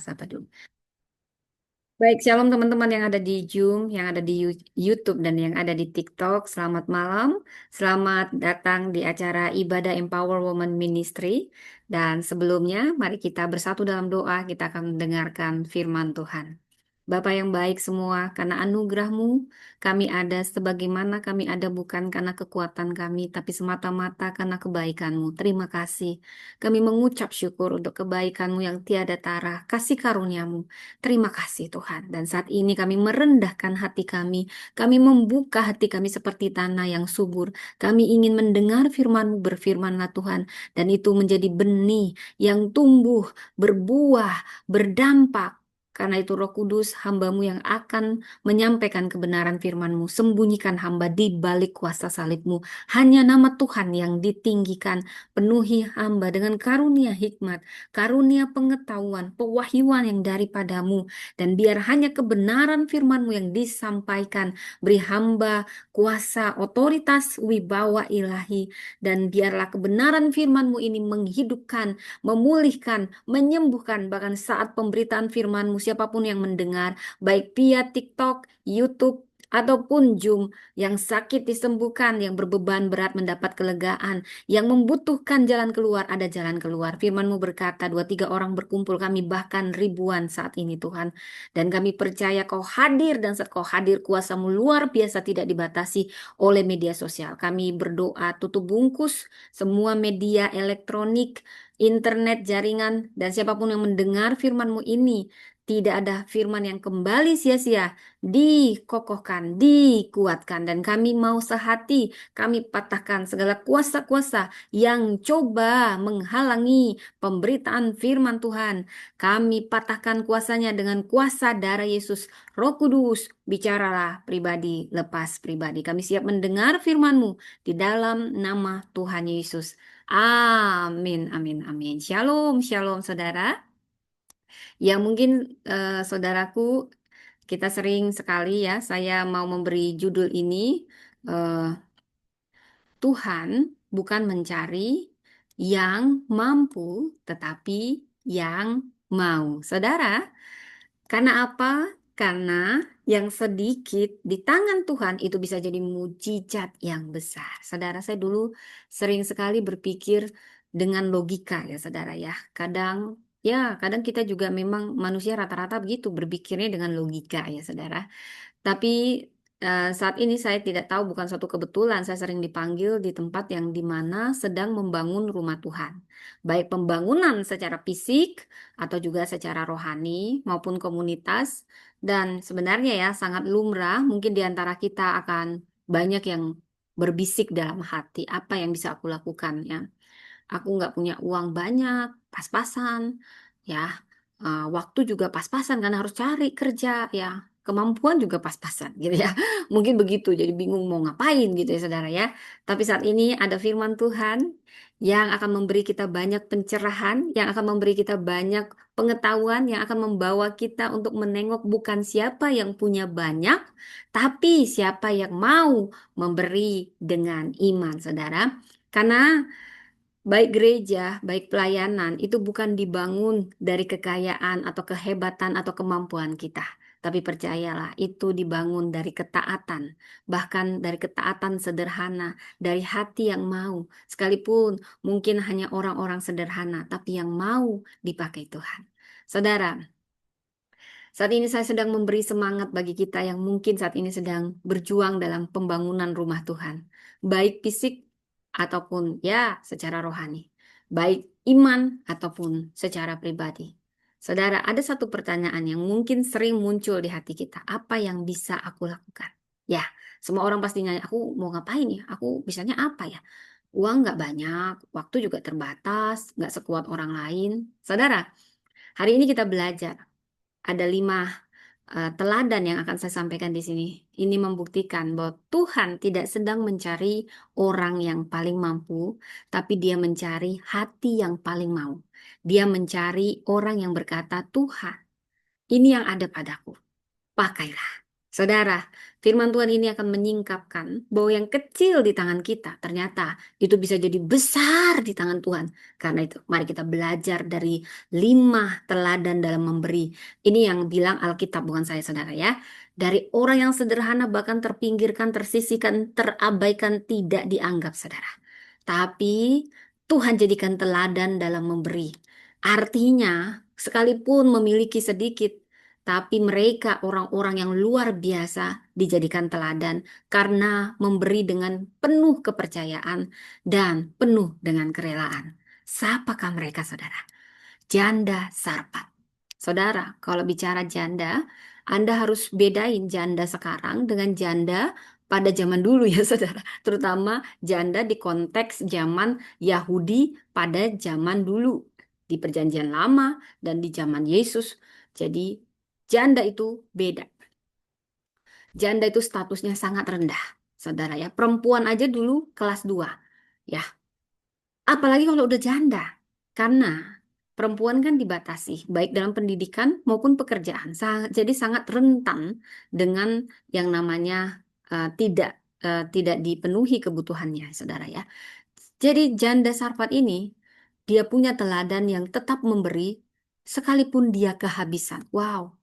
Sapa dulu. Baik, shalom teman-teman yang ada di Zoom, yang ada di YouTube, dan yang ada di TikTok. Selamat malam, selamat datang di acara Ibadah Empower Women Ministry. Dan sebelumnya, mari kita bersatu dalam doa, kita akan mendengarkan firman Tuhan. Bapa yang baik semua, karena anugerah-Mu, kami ada sebagaimana kami ada bukan karena kekuatan kami, tapi semata-mata karena kebaikan-Mu. Terima kasih. Kami mengucap syukur untuk kebaikan-Mu yang tiada tara, kasih karunia-Mu. Terima kasih Tuhan. Dan saat ini kami merendahkan hati kami membuka hati kami seperti tanah yang subur. Kami ingin mendengar firman-Mu, berfirmanlah Tuhan. Dan itu menjadi benih yang tumbuh, berbuah, berdampak. Karena itu Roh Kudus, hamba-Mu yang akan menyampaikan kebenaran firman-Mu. Sembunyikan hamba di balik kuasa salib-Mu. Hanya nama Tuhan yang ditinggikan. Penuhi hamba dengan karunia hikmat, karunia pengetahuan, pewahyuan yang daripadamu, dan biar hanya kebenaran firman-Mu yang disampaikan. Beri hamba kuasa, otoritas, wibawa ilahi, dan biarlah kebenaran firman-Mu ini menghidupkan, memulihkan, menyembuhkan, bahkan saat pemberitaan firman-Mu siapapun yang mendengar, baik via TikTok, YouTube, ataupun Zoom, yang sakit disembuhkan, yang berbeban berat mendapat kelegaan, yang membutuhkan jalan keluar, ada jalan keluar. Firman-Mu berkata, 2-3 orang berkumpul, kami bahkan ribuan saat ini Tuhan. Dan kami percaya Kau hadir, dan saat Kau hadir, kuasa-Mu luar biasa tidak dibatasi oleh media sosial. Kami berdoa, tutup bungkus semua media elektronik, internet, jaringan, dan siapapun yang mendengar firman-Mu ini, tidak ada firman yang kembali sia-sia, dikokohkan, dikuatkan, dan kami mau sehati, kami patahkan segala kuasa-kuasa yang coba menghalangi pemberitaan firman Tuhan. Kami patahkan kuasanya dengan kuasa darah Yesus. Roh Kudus, bicaralah pribadi, lepas pribadi. Kami siap mendengar firman-Mu di dalam nama Tuhan Yesus. Amin, amin, amin. Shalom, shalom saudara. Ya mungkin saudaraku, kita sering sekali ya, saya mau memberi judul ini, eh, Tuhan bukan mencari yang mampu, tetapi yang mau. Saudara, karena apa? Karena yang sedikit di tangan Tuhan itu bisa jadi mujizat yang besar. Saudara, saya dulu sering sekali berpikir dengan logika ya, saudara ya. Kadang kita juga memang manusia rata-rata begitu berpikirnya dengan logika ya, saudara. Tapi saat ini saya tidak tahu, bukan suatu kebetulan saya sering dipanggil di tempat yang dimana sedang membangun rumah Tuhan. Baik pembangunan secara fisik atau juga secara rohani maupun komunitas. Dan sebenarnya ya sangat lumrah mungkin di antara kita akan banyak yang berbisik dalam hati, apa yang bisa aku lakukan ya. Aku nggak punya uang banyak, pas-pasan, ya. Waktu juga pas-pasan karena harus cari kerja, ya. Kemampuan juga pas-pasan, gitu ya. Mungkin begitu, jadi bingung mau ngapain gitu ya, saudara ya. Tapi saat ini ada firman Tuhan yang akan memberi kita banyak pencerahan, yang akan memberi kita banyak pengetahuan, yang akan membawa kita untuk menengok bukan siapa yang punya banyak, tapi siapa yang mau memberi dengan iman, saudara. Karena baik gereja, baik pelayanan itu bukan dibangun dari kekayaan atau kehebatan atau kemampuan kita. Tapi percayalah, itu dibangun dari ketaatan. Bahkan dari ketaatan sederhana, dari hati yang mau. Sekalipun mungkin hanya orang-orang sederhana, tapi yang mau dipakai Tuhan. Saudara, saat ini saya sedang memberi semangat bagi kita yang mungkin saat ini sedang berjuang dalam pembangunan rumah Tuhan. Baik fisik ataupun ya secara rohani. Baik iman ataupun secara pribadi. Saudara, ada satu pertanyaan yang mungkin sering muncul di hati kita. Apa yang bisa aku lakukan? Ya, semua orang pasti nanya, aku mau ngapain ya? Aku bisanya apa ya? Uang nggak banyak, waktu juga terbatas, nggak sekuat orang lain. Saudara, hari ini kita belajar ada 5 teladan yang akan saya sampaikan di sini. Ini membuktikan bahwa Tuhan tidak sedang mencari orang yang paling mampu, tapi Dia mencari hati yang paling mau. Dia mencari orang yang berkata, Tuhan, ini yang ada padaku, pakailah. Saudara, firman Tuhan ini akan menyingkapkan bahwa yang kecil di tangan kita ternyata itu bisa jadi besar di tangan Tuhan. Karena itu, mari kita belajar dari 5 teladan dalam memberi. Ini yang bilang Alkitab, bukan saya, saudara ya. Dari orang yang sederhana bahkan terpinggirkan, tersisihkan, terabaikan, tidak dianggap, saudara. Tapi Tuhan jadikan teladan dalam memberi. Artinya, sekalipun memiliki sedikit, tapi mereka orang-orang yang luar biasa dijadikan teladan karena memberi dengan penuh kepercayaan dan penuh dengan kerelaan. Siapakah mereka, saudara? Janda Sarpat. Saudara, kalau bicara janda, Anda harus bedain janda sekarang dengan janda pada zaman dulu ya, saudara. Terutama janda di konteks zaman Yahudi pada zaman dulu. Di Perjanjian Lama dan di zaman Yesus. Jadi janda itu beda. Janda itu statusnya sangat rendah, saudara ya. Perempuan aja dulu kelas 2. Ya, apalagi kalau udah janda. Karena perempuan kan dibatasi, baik dalam pendidikan maupun pekerjaan. Jadi sangat rentan dengan yang namanya tidak dipenuhi kebutuhannya, saudara ya. Jadi janda Sarfat ini, dia punya teladan yang tetap memberi sekalipun dia kehabisan. Wow.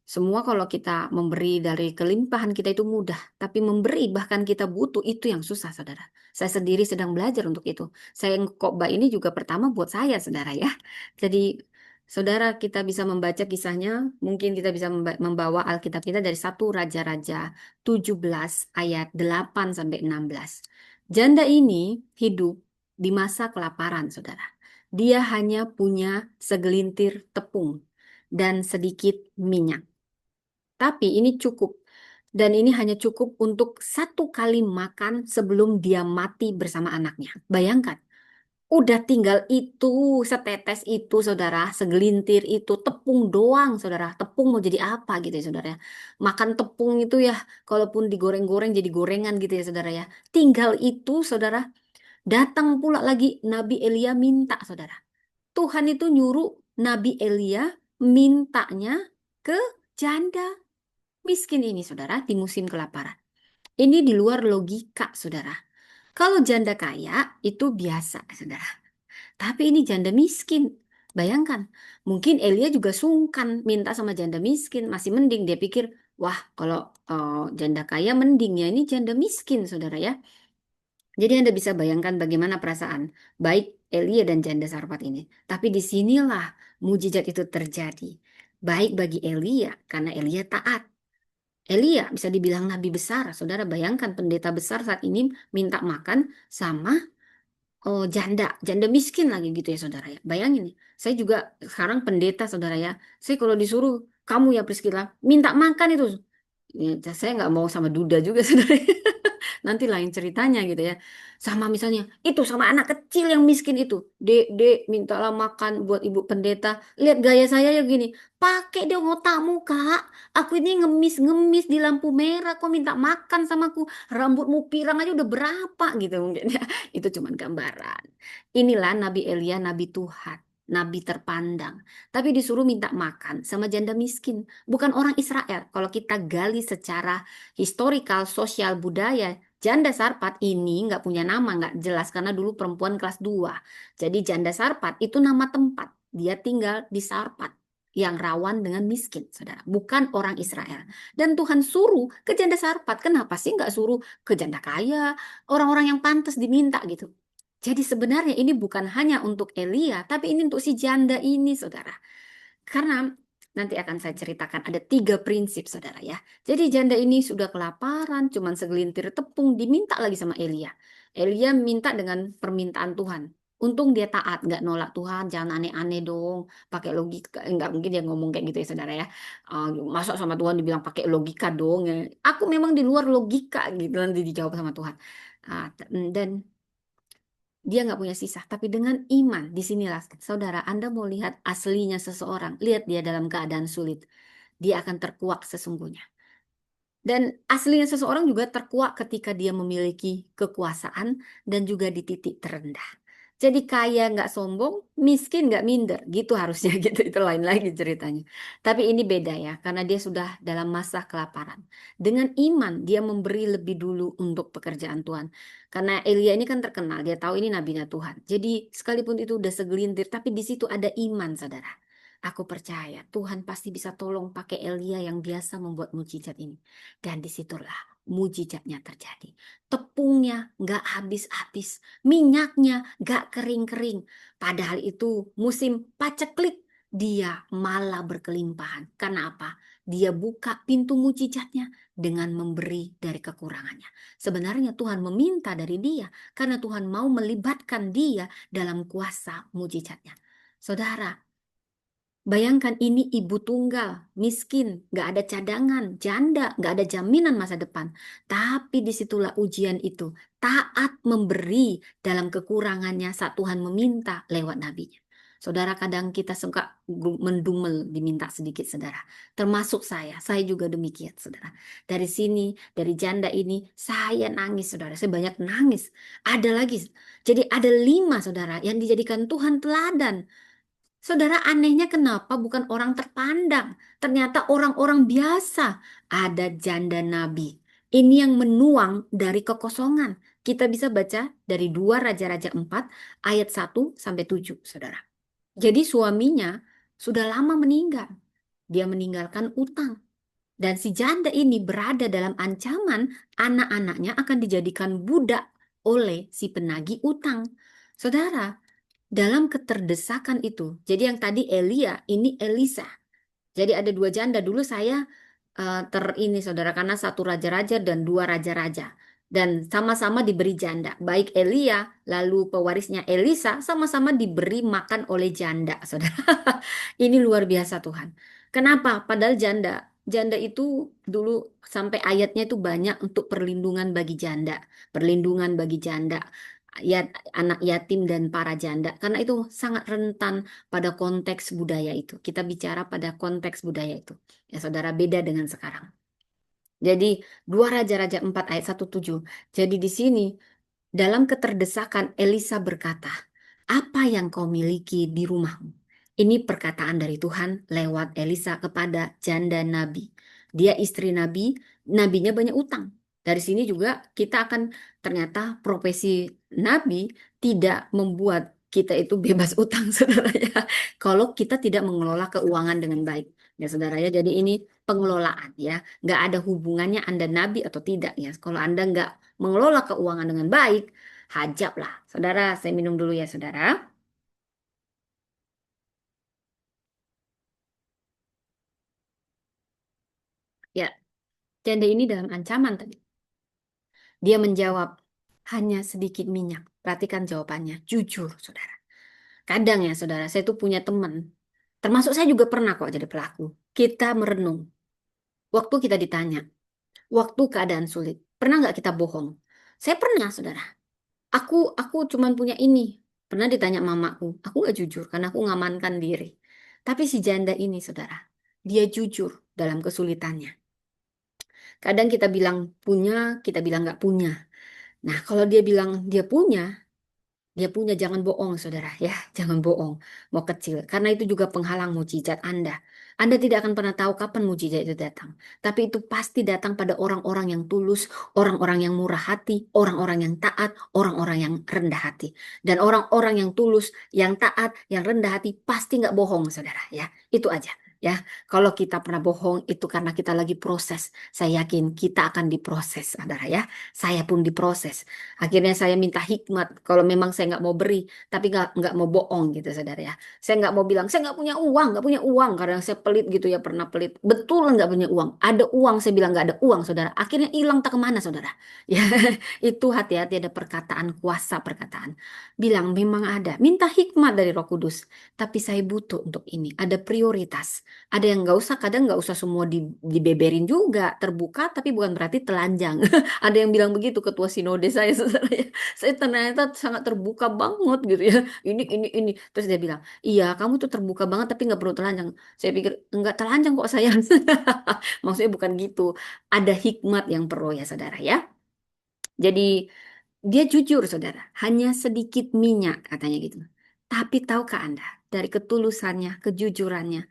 Semua kalau kita memberi dari kelimpahan kita itu mudah, tapi memberi bahkan kita butuh itu yang susah, saudara. Saya sendiri sedang belajar untuk itu. Saya khotbah ini juga pertama buat saya, saudara ya. Jadi, saudara kita bisa membaca kisahnya, mungkin kita bisa membawa Alkitab kita dari 1 Raja-Raja 17 ayat 8 sampai 16. Janda ini hidup di masa kelaparan, saudara. Dia hanya punya segelintir tepung dan sedikit minyak. Tapi ini cukup. Dan ini hanya cukup untuk 1 kali makan sebelum dia mati bersama anaknya. Bayangkan, udah tinggal itu, setetes itu, saudara, segelintir itu, tepung doang, saudara. Tepung mau jadi apa gitu ya, saudara ya. Makan tepung itu ya, kalaupun digoreng-goreng jadi gorengan gitu ya, saudara ya. Tinggal itu, saudara. Datang pula lagi Nabi Elia minta, saudara. Tuhan itu nyuruh Nabi Elia mintanya ke janda miskin ini, saudara, di musim kelaparan. Ini di luar logika, saudara. Kalau janda kaya itu biasa, saudara. Tapi ini janda miskin. Bayangkan, mungkin Elia juga sungkan minta sama janda miskin. Masih mending dia pikir, wah kalau janda kaya mending ya, ini janda miskin, saudara ya. Jadi Anda bisa bayangkan bagaimana perasaan baik Elia dan janda Sarfat ini. Tapi disinilah mujizat itu terjadi. Baik bagi Elia, karena Elia taat. Elia bisa dibilang nabi besar. Saudara bayangkan pendeta besar saat ini minta makan sama janda miskin lagi gitu ya, saudara ya. Bayangin nih, saya juga sekarang pendeta, saudara ya. Saya kalau disuruh kamu ya Priscilla minta makan itu, ya, saya nggak mau sama duda juga, saudara. Nanti lain ceritanya gitu ya. Sama misalnya itu sama anak kecil yang miskin itu. Dek, dek, mintalah makan buat ibu pendeta. Lihat gaya saya ya gini. Pakai dong otakmu, Kak. Aku ini ngemis-ngemis di lampu merah. Kok minta makan sama aku? Rambutmu pirang aja udah berapa gitu mungkin ya. Itu cuma gambaran. Inilah Nabi Elia, Nabi Tuhan. Nabi terpandang. Tapi disuruh minta makan sama janda miskin. Bukan orang Israel. Kalau kita gali secara historikal, sosial, budaya, janda Sarpat ini nggak punya nama, nggak jelas karena dulu perempuan kelas 2. Jadi janda Sarpat itu nama tempat. Dia tinggal di Sarpat yang rawan dengan miskin, saudara. Bukan orang Israel. Dan Tuhan suruh ke janda Sarpat. Kenapa sih nggak suruh ke janda kaya? Orang-orang yang pantas diminta gitu. Jadi sebenarnya ini bukan hanya untuk Elia, tapi ini untuk si janda ini, saudara. Karena nanti akan saya ceritakan ada 3 prinsip, saudara ya. Jadi janda ini sudah kelaparan, cuman segelintir tepung, diminta lagi sama Elia. Elia minta dengan permintaan Tuhan. Untung dia taat, nggak nolak Tuhan, jangan aneh-aneh dong, pakai logika. Nggak mungkin dia ngomong kayak gitu ya, saudara ya. Masa sama Tuhan dibilang pakai logika dong. Ya. Aku memang di luar logika gitu, nanti dijawab sama Tuhan. Dan dia nggak punya sisa, tapi dengan iman, disinilah saudara, Anda mau lihat aslinya seseorang, lihat dia dalam keadaan sulit, dia akan terkuak sesungguhnya. Dan aslinya seseorang juga terkuak ketika dia memiliki kekuasaan dan juga di titik terendah. Jadi kaya nggak sombong, miskin nggak minder, gitu harusnya gitu. Itu lain lagi ceritanya. Tapi ini beda ya, karena dia sudah dalam masa kelaparan. Dengan iman dia memberi lebih dulu untuk pekerjaan Tuhan. Karena Elia ini kan terkenal, dia tahu ini nabinya Tuhan. Jadi sekalipun itu udah segelintir, tapi di situ ada iman, saudara. Aku percaya Tuhan pasti bisa tolong pakai Elia yang biasa membuat mujizat ini. Dan disitulah mujizatnya terjadi. Tepungnya nggak habis-habis, minyaknya nggak kering-kering. Padahal itu musim paceklik, dia malah berkelimpahan. Karena apa? Dia buka pintu mujizatnya dengan memberi dari kekurangannya. Sebenarnya Tuhan meminta dari dia karena Tuhan mau melibatkan dia dalam kuasa mujizatnya. Saudara, bayangkan ini ibu tunggal, miskin, nggak ada cadangan, janda, nggak ada jaminan masa depan. Tapi disitulah ujian itu. Taat memberi dalam kekurangannya saat Tuhan meminta lewat nabinya. Saudara, kadang kita suka mendumel diminta sedikit, saudara. Termasuk saya juga demikian, saudara. Dari sini, dari janda ini, saya nangis, saudara. Saya banyak nangis. Ada lagi. Jadi ada 5, saudara, yang dijadikan Tuhan teladan. Saudara, anehnya kenapa bukan orang terpandang? Ternyata orang-orang biasa. Ada janda nabi. Ini yang menuang dari kekosongan. Kita bisa baca dari 2 Raja-Raja 4 ayat 1 sampai 7, saudara. Jadi suaminya sudah lama meninggal. Dia meninggalkan utang. Dan si janda ini berada dalam ancaman anak-anaknya akan dijadikan budak oleh si penagih utang. Saudara, dalam keterdesakan itu, jadi yang tadi Elia, ini Elisa. Jadi ada 2 janda. Dulu saya ini saudara, karena 1 raja-raja dan 2 raja-raja. Dan sama-sama diberi janda. Baik Elia, lalu pewarisnya Elisa, sama-sama diberi makan oleh janda, saudara. Ini luar biasa Tuhan. Kenapa? Padahal janda. Janda itu dulu sampai ayatnya itu banyak untuk perlindungan bagi janda. Perlindungan bagi janda. Ya, anak yatim dan para janda. Karena itu sangat rentan pada konteks budaya itu. Kita bicara pada konteks budaya itu. Ya, saudara, beda dengan sekarang. Jadi 2 Raja-Raja 4 ayat 1-7. Jadi di sini dalam keterdesakan Elisa berkata, "Apa yang kau miliki di rumahmu?" Ini perkataan dari Tuhan lewat Elisa kepada janda nabi. Dia istri nabi, nabinya banyak utang. Dari sini juga kita akan ternyata profesi nabi tidak membuat kita itu bebas utang, saudara ya. Kalau kita tidak mengelola keuangan dengan baik, ya saudara ya. Jadi ini pengelolaan ya, nggak ada hubungannya Anda nabi atau tidak ya. Kalau Anda nggak mengelola keuangan dengan baik, hajab lah. Saudara, saya minum dulu ya, saudara. Ya, janda ini dalam ancaman tadi. Dia menjawab, hanya sedikit minyak. Perhatikan jawabannya, jujur, saudara. Kadang ya, saudara, saya tuh punya teman. Termasuk saya juga pernah kok jadi pelaku. Kita merenung. Waktu kita ditanya, waktu keadaan sulit. Pernah nggak kita bohong? Saya pernah, saudara. Aku cuman punya ini. Pernah ditanya mamaku, aku nggak jujur karena aku ngamankan diri. Tapi si janda ini, saudara, dia jujur dalam kesulitannya. Kadang kita bilang punya, kita bilang nggak punya. Nah, kalau dia bilang dia punya, jangan bohong, saudara, ya, jangan bohong. Mau kecil, karena itu juga penghalang mujizat Anda. Anda tidak akan pernah tahu kapan mujizat itu datang. Tapi itu pasti datang pada orang-orang yang tulus, orang-orang yang murah hati, orang-orang yang taat, orang-orang yang rendah hati. Dan orang-orang yang tulus, yang taat, yang rendah hati pasti nggak bohong, saudara, ya. Itu aja. Ya, kalau kita pernah bohong itu karena kita lagi proses. Saya yakin kita akan diproses, saudara ya. Saya pun diproses. Akhirnya saya minta hikmat kalau memang saya nggak mau beri, tapi nggak mau bohong gitu, saudara ya. Saya nggak mau bilang saya nggak punya uang karena saya pelit gitu ya, pernah pelit. Betul nggak punya uang. Ada uang, saya bilang nggak ada uang, saudara. Akhirnya hilang tak kemana, saudara. Ya, itu hati-hati ada perkataan kuasa perkataan. Bilang memang ada. Minta hikmat dari Roh Kudus. Tapi saya butuh untuk ini. Ada prioritas. Ada yang nggak usah, kadang nggak usah semua dibeberin juga. Terbuka, tapi bukan berarti telanjang. Ada yang bilang begitu ketua sinode saya, saudara ya. Saya ternyata sangat terbuka banget gitu ya. Ini. Terus dia bilang, iya kamu tuh terbuka banget tapi nggak perlu telanjang. Saya pikir, nggak telanjang kok sayang. Maksudnya bukan gitu. Ada hikmat yang perlu ya saudara ya. Jadi Dia jujur, saudara. Hanya sedikit minyak, katanya gitu. Tapi tahukah Anda, dari ketulusannya, kejujurannya,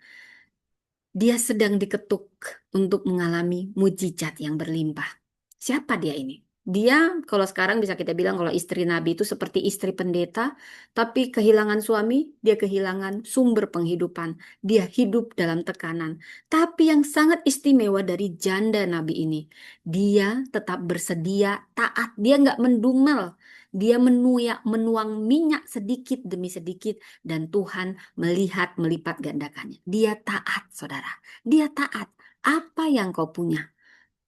dia sedang diketuk untuk mengalami mujizat yang berlimpah. Siapa dia ini? Dia, kalau sekarang bisa kita bilang kalau istri Nabi itu seperti istri pendeta, tapi kehilangan suami, dia kehilangan sumber penghidupan. Dia hidup dalam tekanan. Tapi yang sangat istimewa dari janda Nabi ini, dia tetap bersedia taat. Dia nggak mendumel. Dia menuang minyak sedikit demi sedikit dan Tuhan melihat melipat gandakannya. Dia taat, saudara. Dia taat. Apa yang kau punya?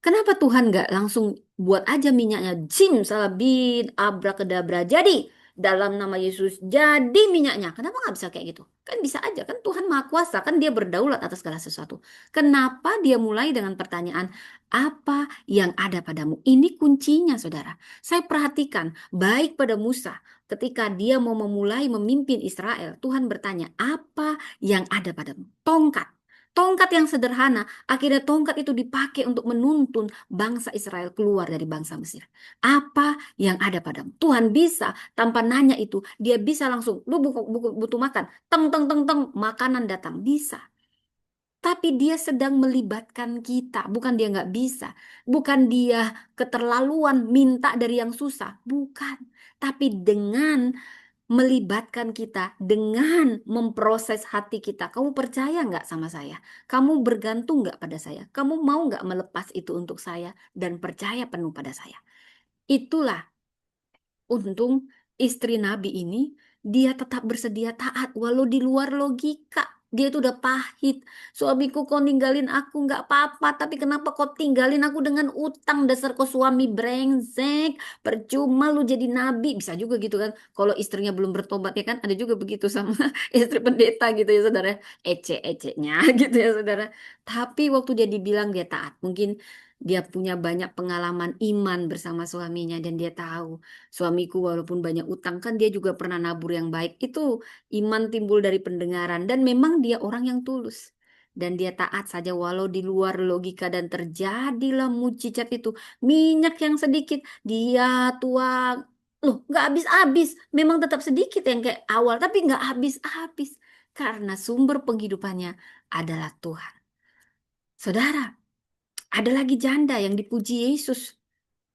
Kenapa Tuhan nggak langsung buat aja minyaknya jim salabin abrakadabra jadi dalam nama Yesus jadi minyaknya? Kenapa nggak bisa kayak gitu? Kan bisa aja kan Tuhan Maha Kuasa kan dia berdaulat atas segala sesuatu. Kenapa dia mulai dengan pertanyaan apa yang ada padamu? Ini kuncinya saudara. Saya perhatikan baik pada Musa ketika dia mau memulai memimpin Israel. Tuhan bertanya apa yang ada padamu? Tongkat. Tongkat yang sederhana. Akhirnya tongkat itu dipakai untuk menuntun bangsa Israel keluar dari bangsa Mesir. Apa yang ada padamu? Tuhan bisa tanpa nanya itu. Dia bisa langsung, lu butuh makan. Teng, teng, teng, teng, makanan datang. Bisa. Tapi dia sedang melibatkan kita. Bukan dia nggak bisa. Bukan dia keterlaluan minta dari yang susah. Bukan. Tapi dengan melibatkan kita dengan memproses hati kita. Kamu percaya nggak sama saya? Kamu bergantung nggak pada saya? Kamu mau nggak melepas itu untuk saya dan percaya penuh pada saya? Itulah untung istri Nabi ini dia tetap bersedia taat walau di luar logika. Dia itu udah pahit. Suamiku kau ninggalin aku nggak apa-apa. Tapi kenapa kau tinggalin aku dengan utang dasar kau suami brengsek. Percuma lu jadi nabi. Bisa juga gitu kan. Kalau istrinya belum bertobat ya kan. Ada juga begitu sama istri pendeta gitu ya saudara. Ece-ecenya gitu ya saudara. Tapi waktu dia dibilang dia taat. Mungkin dia punya banyak pengalaman iman bersama suaminya. Dan dia tahu. Suamiku walaupun banyak utang kan dia juga pernah nabur yang baik. Itu iman timbul dari pendengaran dan memang dia orang yang tulus. Dan dia taat saja walau di luar logika dan terjadilah mujizat itu. Minyak yang sedikit dia tuang. Loh, nggak habis-habis. Memang tetap sedikit yang kayak awal, tapi nggak habis-habis. Karena sumber penghidupannya adalah Tuhan. Saudara, ada lagi janda yang dipuji Yesus.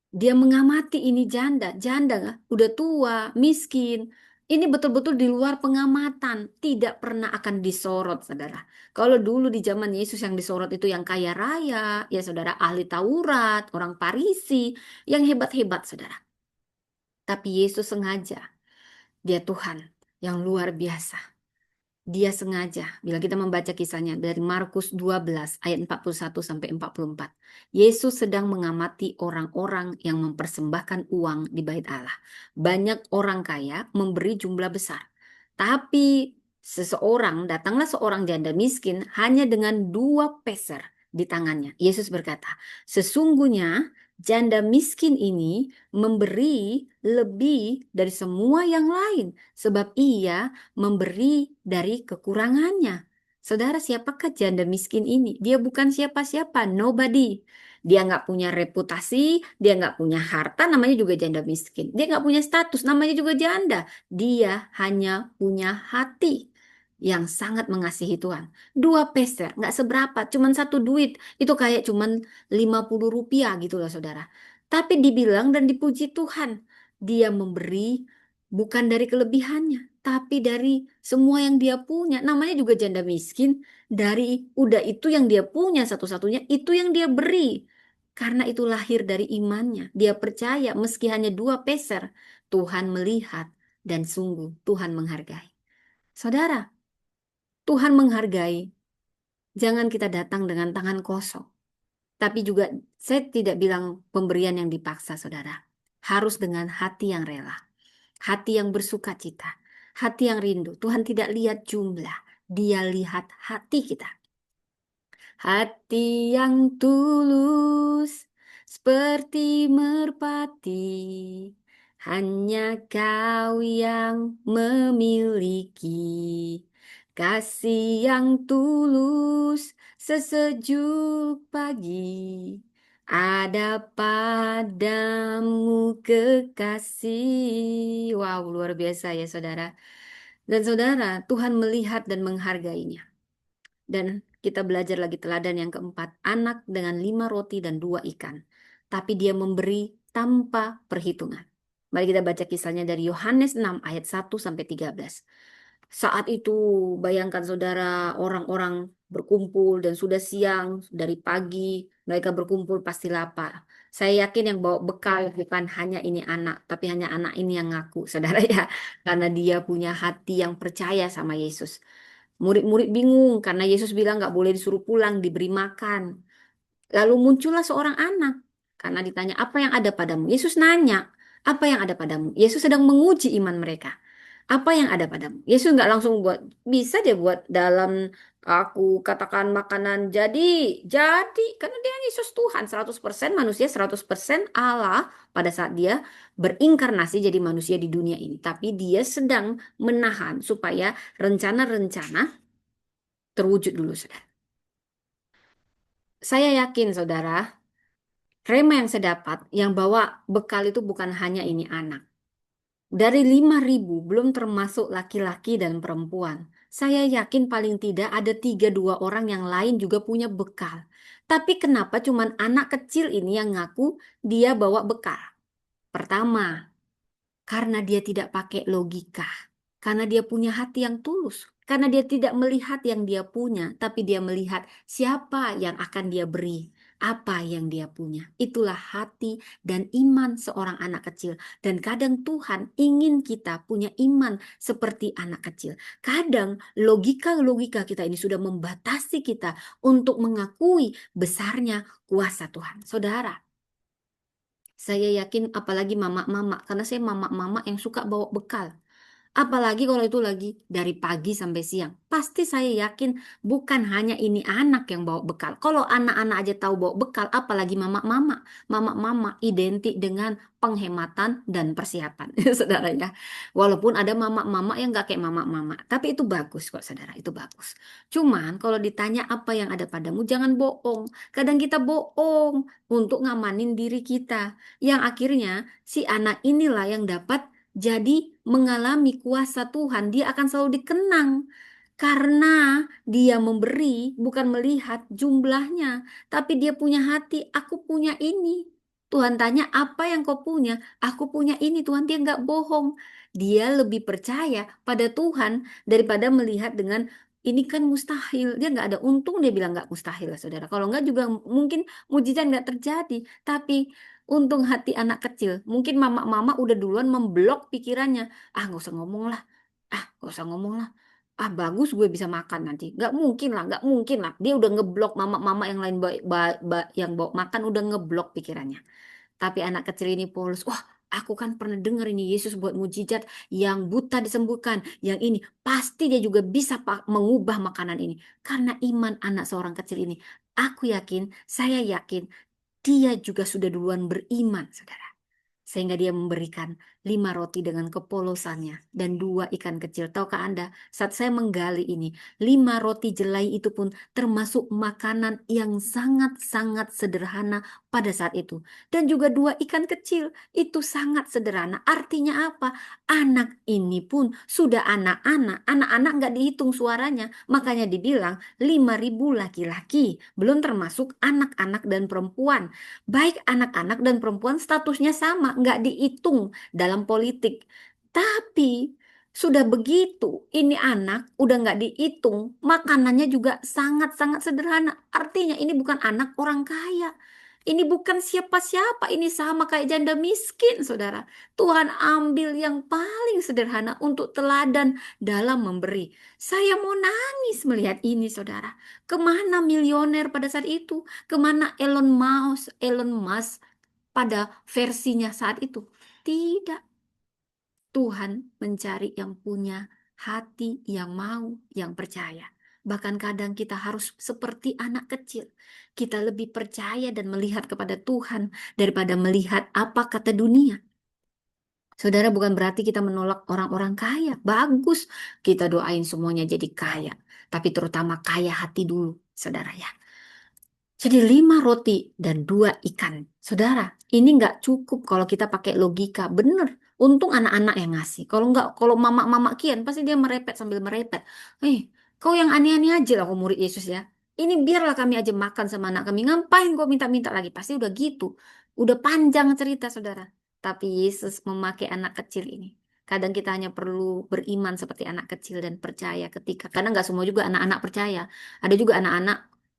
Dia mengamati ini janda, janda nggak? Udah tua, miskin. Ini betul-betul di luar pengamatan, tidak pernah akan disorot, saudara. Kalau dulu di zaman Yesus yang disorot itu yang kaya raya, ya saudara, ahli Taurat, orang Farisi, yang hebat-hebat, saudara. Tapi Yesus sengaja, dia Tuhan yang luar biasa. Dia sengaja, bila kita membaca kisahnya dari Markus 12 ayat 41 sampai 44. Yesus sedang mengamati orang-orang yang mempersembahkan uang di bait Allah. Banyak orang kaya memberi jumlah besar. Tapi datanglah seorang janda miskin hanya dengan 2 peser di tangannya. Yesus berkata, sesungguhnya janda miskin ini memberi lebih dari semua yang lain. Sebab ia memberi dari kekurangannya. Saudara, siapakah janda miskin ini? Dia bukan siapa-siapa, nobody. Dia nggak punya reputasi, dia nggak punya harta, namanya juga janda miskin. Dia nggak punya status, namanya juga janda. Dia hanya punya hati yang sangat mengasihi Tuhan. 2 peser, nggak seberapa, cuman satu duit. Itu kayak cuman 50 rupiah gitu loh saudara. Tapi dibilang dan dipuji Tuhan. Dia memberi bukan dari kelebihannya, tapi dari semua yang dia punya. Namanya juga janda miskin. Dari udah itu yang dia punya satu-satunya, itu yang dia beri. Karena itu lahir dari imannya. Dia percaya meski hanya 2 peser, Tuhan melihat dan sungguh Tuhan menghargai. Saudara, Tuhan menghargai. Jangan kita datang dengan tangan kosong. Tapi juga saya tidak bilang pemberian yang dipaksa, saudara. Harus dengan hati yang rela. Hati yang bersuka cita, hati yang rindu. Tuhan tidak lihat jumlah, Dia lihat hati kita. Hati yang tulus seperti merpati, hanya Kau yang memiliki. Kasih yang tulus sesejuk pagi, Ada padamu kekasih. Wow, luar biasa ya saudara. Dan saudara, Tuhan melihat dan menghargainya. Dan kita belajar lagi teladan yang keempat. Anak dengan 5 roti dan 2 ikan. Tapi dia memberi tanpa perhitungan. Mari kita baca kisahnya dari Yohanes 6 ayat 1 sampai 13. Saat itu bayangkan saudara, orang-orang berkumpul dan sudah siang dari pagi mereka berkumpul pasti lapar. Saya yakin yang bawa bekal bukan hanya ini anak, tapi hanya anak ini yang ngaku, saudara ya, karena dia punya hati yang percaya sama Yesus. Murid-murid bingung karena Yesus bilang nggak boleh disuruh pulang, diberi makan. Lalu muncullah seorang anak. Karena ditanya, apa yang ada padamu? Yesus nanya, apa yang ada padamu? Yesus sedang menguji iman mereka. Apa yang ada padamu? Yesus nggak langsung buat, bisa dia buat dalam aku katakan makanan jadi. Karena dia Yesus Tuhan, 100% manusia, 100% Allah pada saat dia berinkarnasi jadi manusia di dunia ini. Tapi dia sedang menahan supaya rencana-rencana terwujud dulu, saudara. Saya yakin, saudara, Rema yang saya dapat, yang bawa bekal itu bukan hanya ini anak. Dari 5.000 belum termasuk laki-laki dan perempuan. Saya yakin paling tidak ada 3-2 orang yang lain juga punya bekal. Tapi kenapa cuman anak kecil ini yang ngaku dia bawa bekal? Pertama, karena dia tidak pakai logika. Karena dia punya hati yang tulus. Karena dia tidak melihat yang dia punya, tapi dia melihat siapa yang akan dia beri, apa yang dia punya. Itulah hati dan iman seorang anak kecil. Dan kadang Tuhan ingin kita punya iman seperti anak kecil. Kadang logika-logika kita ini sudah membatasi kita untuk mengakui besarnya kuasa Tuhan. Saudara, saya yakin apalagi mama-mama, karena saya mama-mama yang suka bawa bekal. Apalagi kalau itu lagi dari pagi sampai siang. Pasti saya yakin bukan hanya ini anak yang bawa bekal. Kalau anak-anak aja tahu bawa bekal, apalagi mama-mama. Mama-mama identik dengan penghematan dan persiapan, saudara ya. Walaupun ada mama-mama yang gak kayak mama-mama. Tapi itu bagus kok, saudara. Itu bagus. Cuman kalau ditanya apa yang ada padamu, jangan bohong. Kadang kita bohong untuk ngamanin diri kita. Yang akhirnya si anak inilah yang dapat jadi mengalami kuasa Tuhan, dia akan selalu dikenang karena dia memberi bukan melihat jumlahnya, tapi dia punya hati, aku punya ini. Tuhan tanya, apa yang kau punya? Aku punya ini, Tuhan. Dia nggak bohong. Dia lebih percaya pada Tuhan daripada melihat dengan ini kan mustahil. Dia nggak ada untung, dia bilang nggak mustahil, saudara. Kalau nggak juga mungkin mujizat nggak terjadi. Tapi untung hati anak kecil. Mungkin mama-mama udah duluan memblok pikirannya. Ah, nggak usah ngomong lah. Ah, nggak usah ngomong lah. Ah, bagus gue bisa makan nanti. Nggak mungkin lah, nggak mungkin lah. Dia udah ngeblok mama-mama yang lain yang bawa makan udah ngeblok pikirannya. Tapi anak kecil ini polos. Wah, aku kan pernah dengar ini Yesus buat mujizat yang buta disembuhkan. Yang ini pasti dia juga bisa mengubah makanan ini. Karena iman anak seorang kecil ini. Aku yakin, saya yakin dia juga sudah duluan beriman, saudara. Sehingga dia memberikan 5 roti dengan kepolosannya dan 2 ikan kecil. Tahukah Anda, saat saya menggali ini, 5 roti jelai itu pun termasuk makanan yang sangat-sangat sederhana pada saat itu. Dan juga 2 ikan kecil, itu sangat sederhana. Artinya apa? Anak ini pun sudah anak-anak. Anak-anak nggak dihitung suaranya. Makanya dibilang 5.000 laki-laki. Belum termasuk anak-anak dan perempuan. Baik anak-anak dan perempuan statusnya sama, nggak dihitung dalam politik. Tapi sudah begitu, ini anak udah nggak dihitung, makanannya juga sangat-sangat sederhana. Artinya ini bukan anak orang kaya. Ini bukan siapa-siapa, ini sama kayak janda miskin, saudara. Tuhan ambil yang paling sederhana untuk teladan dalam memberi. Saya mau nangis melihat ini, saudara. Kemana milioner pada saat itu? Kemana Elon Musk pada versinya saat itu? Tidak. Tuhan mencari yang punya hati, yang mau, yang percaya. Bahkan kadang kita harus seperti anak kecil. Kita lebih percaya dan melihat kepada Tuhan daripada melihat apa kata dunia. Saudara, bukan berarti kita menolak orang-orang kaya. Bagus, kita doain semuanya jadi kaya. Tapi terutama kaya hati dulu, saudara ya. Jadi 5 roti dan 2 ikan. Saudara, ini nggak cukup kalau kita pakai logika. Bener. Untung anak-anak yang ngasih. Kalau nggak, kalau mama-mama kian, pasti dia merepet sambil merepet. Kau yang aneh-aneh aja lah, kau murid Yesus ya. Ini biarlah kami aja makan sama anak kami. Ngapain kau minta-minta lagi? Pasti udah gitu. Udah panjang cerita, saudara. Tapi Yesus memakai anak kecil ini. Kadang kita hanya perlu beriman seperti anak kecil dan percaya ketika. Karena nggak semua juga anak-anak percaya. Ada juga anak-anak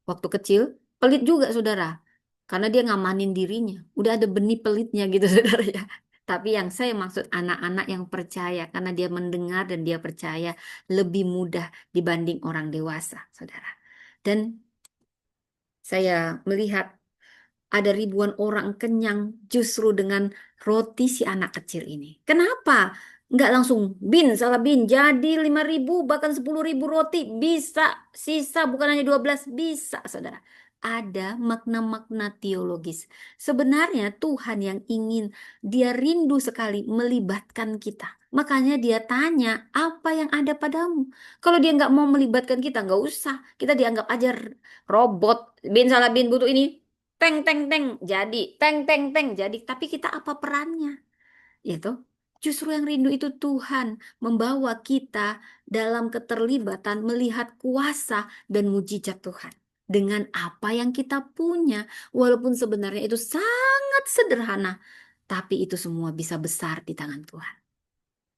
waktu kecil pelit juga, saudara. Karena dia ngamanin dirinya. Udah ada benih pelitnya gitu, saudara ya. Tapi yang saya maksud anak-anak yang percaya. Karena dia mendengar dan dia percaya lebih mudah dibanding orang dewasa, saudara. Dan saya melihat ada ribuan orang kenyang justru dengan roti si anak kecil ini. Kenapa? Nggak langsung bin, salah bin. Jadi 5.000 bahkan 10.000 roti bisa. Sisa bukan hanya 12, bisa saudara. Ada makna-makna teologis. Sebenarnya Tuhan yang ingin, dia rindu sekali melibatkan kita. Makanya dia tanya, apa yang ada padamu? Kalau dia nggak mau melibatkan kita, nggak usah. Kita dianggap aja robot. Bin salah bin butuh ini. Teng teng teng jadi, teng teng teng jadi. Tapi kita apa perannya? Itu justru yang rindu itu Tuhan membawa kita dalam keterlibatan melihat kuasa dan mujizat Tuhan dengan apa yang kita punya, walaupun sebenarnya itu sangat sederhana, tapi itu semua bisa besar di tangan Tuhan.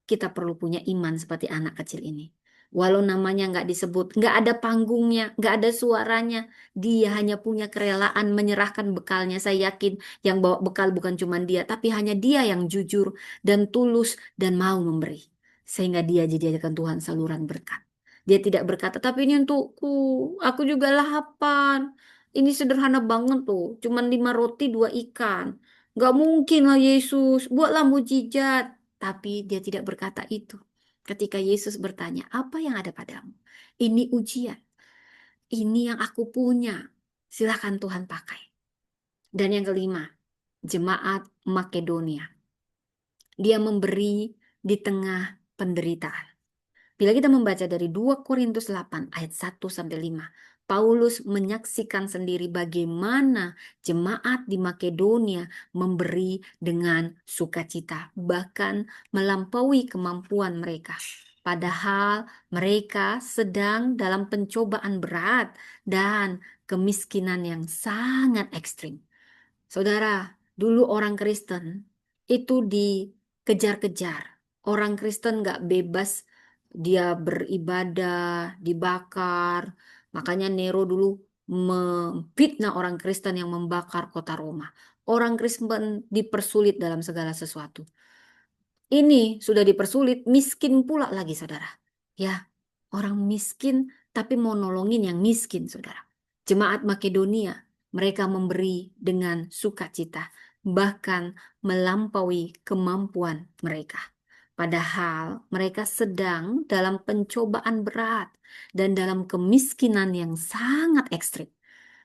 Kita perlu punya iman seperti anak kecil ini. Walau namanya nggak disebut, nggak ada panggungnya, nggak ada suaranya, dia hanya punya kerelaan menyerahkan bekalnya. Saya yakin yang bawa bekal bukan cuma dia, tapi hanya dia yang jujur dan tulus dan mau memberi. Sehingga dia jadikan Tuhan saluran berkat. Dia tidak berkata, tapi ini untukku, aku juga lapar. Ini sederhana banget tuh, cuman 5 roti 2 ikan. Nggak mungkin lah Yesus, buatlah mujizat. Tapi dia tidak berkata itu. Ketika Yesus bertanya, apa yang ada padamu? Ini ujian. Ini yang aku punya. Silakan Tuhan pakai. Dan yang kelima, jemaat Makedonia. Dia memberi di tengah penderitaan. Bila kita membaca dari 2 Korintus 8 ayat 1-5, Paulus menyaksikan sendiri bagaimana jemaat di Makedonia memberi dengan sukacita, bahkan melampaui kemampuan mereka. Padahal mereka sedang dalam pencobaan berat dan kemiskinan yang sangat ekstrim. Saudara, dulu orang Kristen itu dikejar-kejar. Orang Kristen nggak bebas, dia beribadah, dibakar. Makanya Nero dulu memfitnah orang Kristen yang membakar kota Roma. Orang Kristen dipersulit dalam segala sesuatu. Ini sudah dipersulit, miskin pula lagi, saudara. Ya, orang miskin tapi mau nolongin yang miskin, saudara. Jemaat Makedonia, mereka memberi dengan sukacita, bahkan melampaui kemampuan mereka. Padahal mereka sedang dalam pencobaan berat dan dalam kemiskinan yang sangat ekstrim.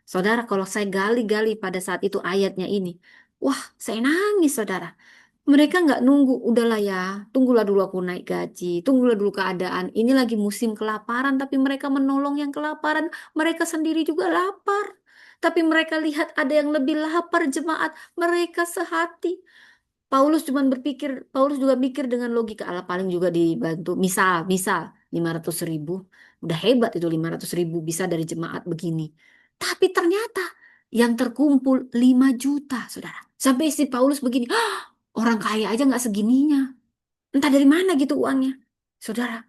Saudara, kalau saya gali-gali pada saat itu ayatnya ini, wah, saya nangis, saudara. Mereka nggak nunggu, udahlah ya, tunggulah dulu aku naik gaji, tunggulah dulu keadaan. Ini lagi musim kelaparan, tapi mereka menolong yang kelaparan. Mereka sendiri juga lapar. Tapi mereka lihat ada yang lebih lapar jemaat, mereka sehati. Paulus juga mikir dengan logika Allah paling juga dibantu. Misal 500.000, udah hebat itu 500.000 bisa dari jemaat begini. Tapi ternyata yang terkumpul 5 juta, saudara. Sampai si Paulus begini, orang kaya aja nggak segininya. Entah dari mana gitu uangnya. Saudara,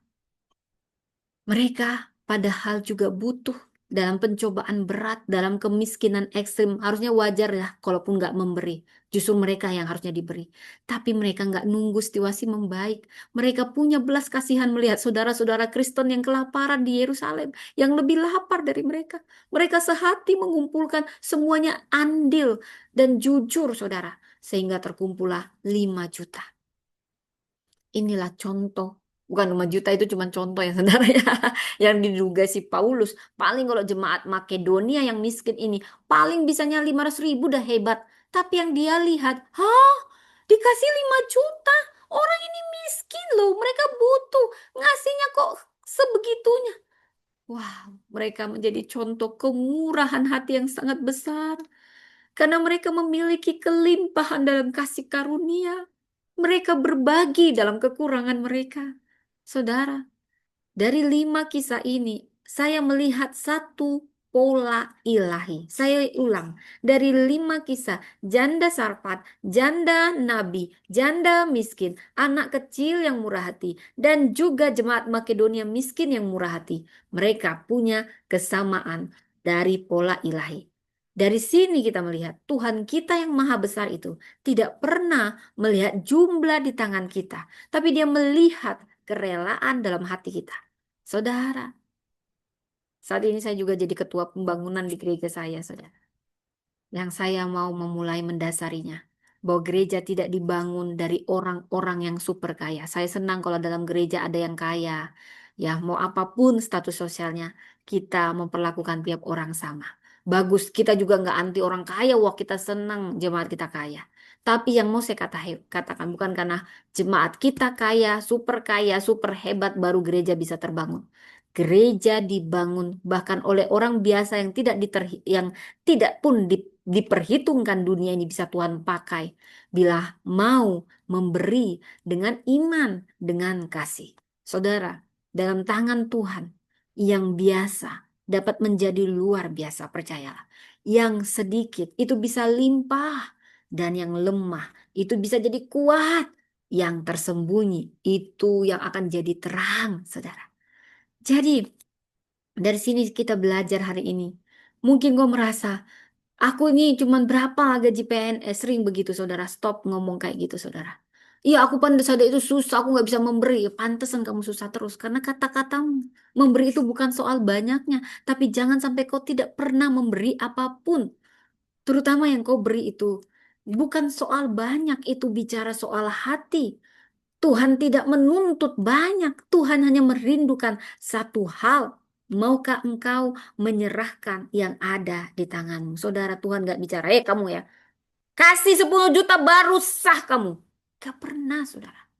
mereka padahal juga butuh dalam pencobaan berat, dalam kemiskinan ekstrim. Harusnya wajar ya kalaupun nggak memberi. Justru mereka yang harusnya diberi. Tapi mereka nggak nunggu situasi membaik. Mereka punya belas kasihan melihat saudara-saudara Kristen yang kelaparan di Yerusalem. Yang lebih lapar dari mereka. Mereka sehati mengumpulkan semuanya andil dan jujur saudara. Sehingga terkumpullah 5 juta. Inilah contoh, bukan 5 juta itu cuma contoh ya saudara ya, yang diduga si Paulus. Paling kalau jemaat Makedonia yang miskin ini, paling bisanya 500.000 dah hebat. Tapi yang dia lihat, hah, dikasih 5 juta, orang ini miskin loh, mereka butuh, ngasihnya kok sebegitunya. Wow, mereka menjadi contoh kemurahan hati yang sangat besar. Karena mereka memiliki kelimpahan dalam kasih karunia. Mereka berbagi dalam kekurangan mereka. Saudara, dari 5 kisah ini, saya melihat satu pola ilahi. Saya ulang, dari 5 kisah, janda Sarfat, janda nabi, janda miskin, anak kecil yang murah hati, dan juga jemaat Makedonia miskin yang murah hati. Mereka punya kesamaan dari pola ilahi. Dari sini kita melihat Tuhan kita yang maha besar itu tidak pernah melihat jumlah di tangan kita, tapi dia melihat kerelaan dalam hati kita. Saudara, saat ini saya juga jadi ketua pembangunan di gereja saya, saudara. Yang saya mau memulai mendasarinya. Bahwa gereja tidak dibangun dari orang-orang yang super kaya. Saya senang kalau dalam gereja ada yang kaya. Ya, mau apapun status sosialnya, kita memperlakukan tiap orang sama. Bagus, kita juga nggak anti orang kaya. Wah, kita senang jemaat kita kaya. Tapi yang mau saya katakan bukan karena jemaat kita kaya, super hebat, baru gereja bisa terbangun. Gereja dibangun bahkan oleh orang biasa yang tidak pun diperhitungkan dunia ini bisa Tuhan pakai bila mau memberi dengan iman, dengan kasih. Saudara, dalam tangan Tuhan yang biasa dapat menjadi luar biasa, percayalah. Yang sedikit itu bisa limpah dan yang lemah itu bisa jadi kuat. Yang tersembunyi itu yang akan jadi terang, saudara. Jadi, dari sini kita belajar hari ini. Mungkin gue merasa, aku ini cuman berapa gaji PNS, sering begitu saudara. Stop ngomong kayak gitu saudara. Iya aku pandai saudara itu susah, aku nggak bisa memberi. Pantesan kamu susah terus. Karena kata-katamu memberi itu bukan soal banyaknya. Tapi jangan sampai kau tidak pernah memberi apapun. Terutama yang kau beri itu. Bukan soal banyak, itu bicara soal hati. Tuhan tidak menuntut banyak. Tuhan hanya merindukan satu hal. Maukah engkau menyerahkan yang ada di tanganmu? Saudara, Tuhan gak bicara, kamu ya, kasih 10 juta baru sah kamu. Gak pernah, saudara.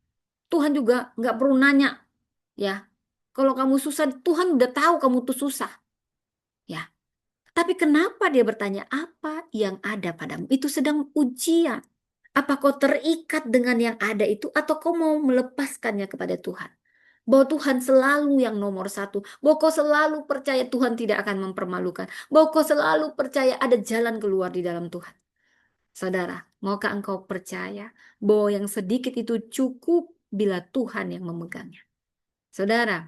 Tuhan juga gak perlu nanya, ya. Kalau kamu susah, Tuhan udah tahu kamu tuh susah, ya. Tapi kenapa dia bertanya apa yang ada padamu? Itu sedang ujian. Apa kau terikat dengan yang ada itu atau kau mau melepaskannya kepada Tuhan? Bahwa Tuhan selalu yang nomor satu. Bahwa kau selalu percaya Tuhan tidak akan mempermalukan. Bahwa kau selalu percaya ada jalan keluar di dalam Tuhan. Saudara, maukah engkau percaya bahwa yang sedikit itu cukup bila Tuhan yang memegangnya? Saudara,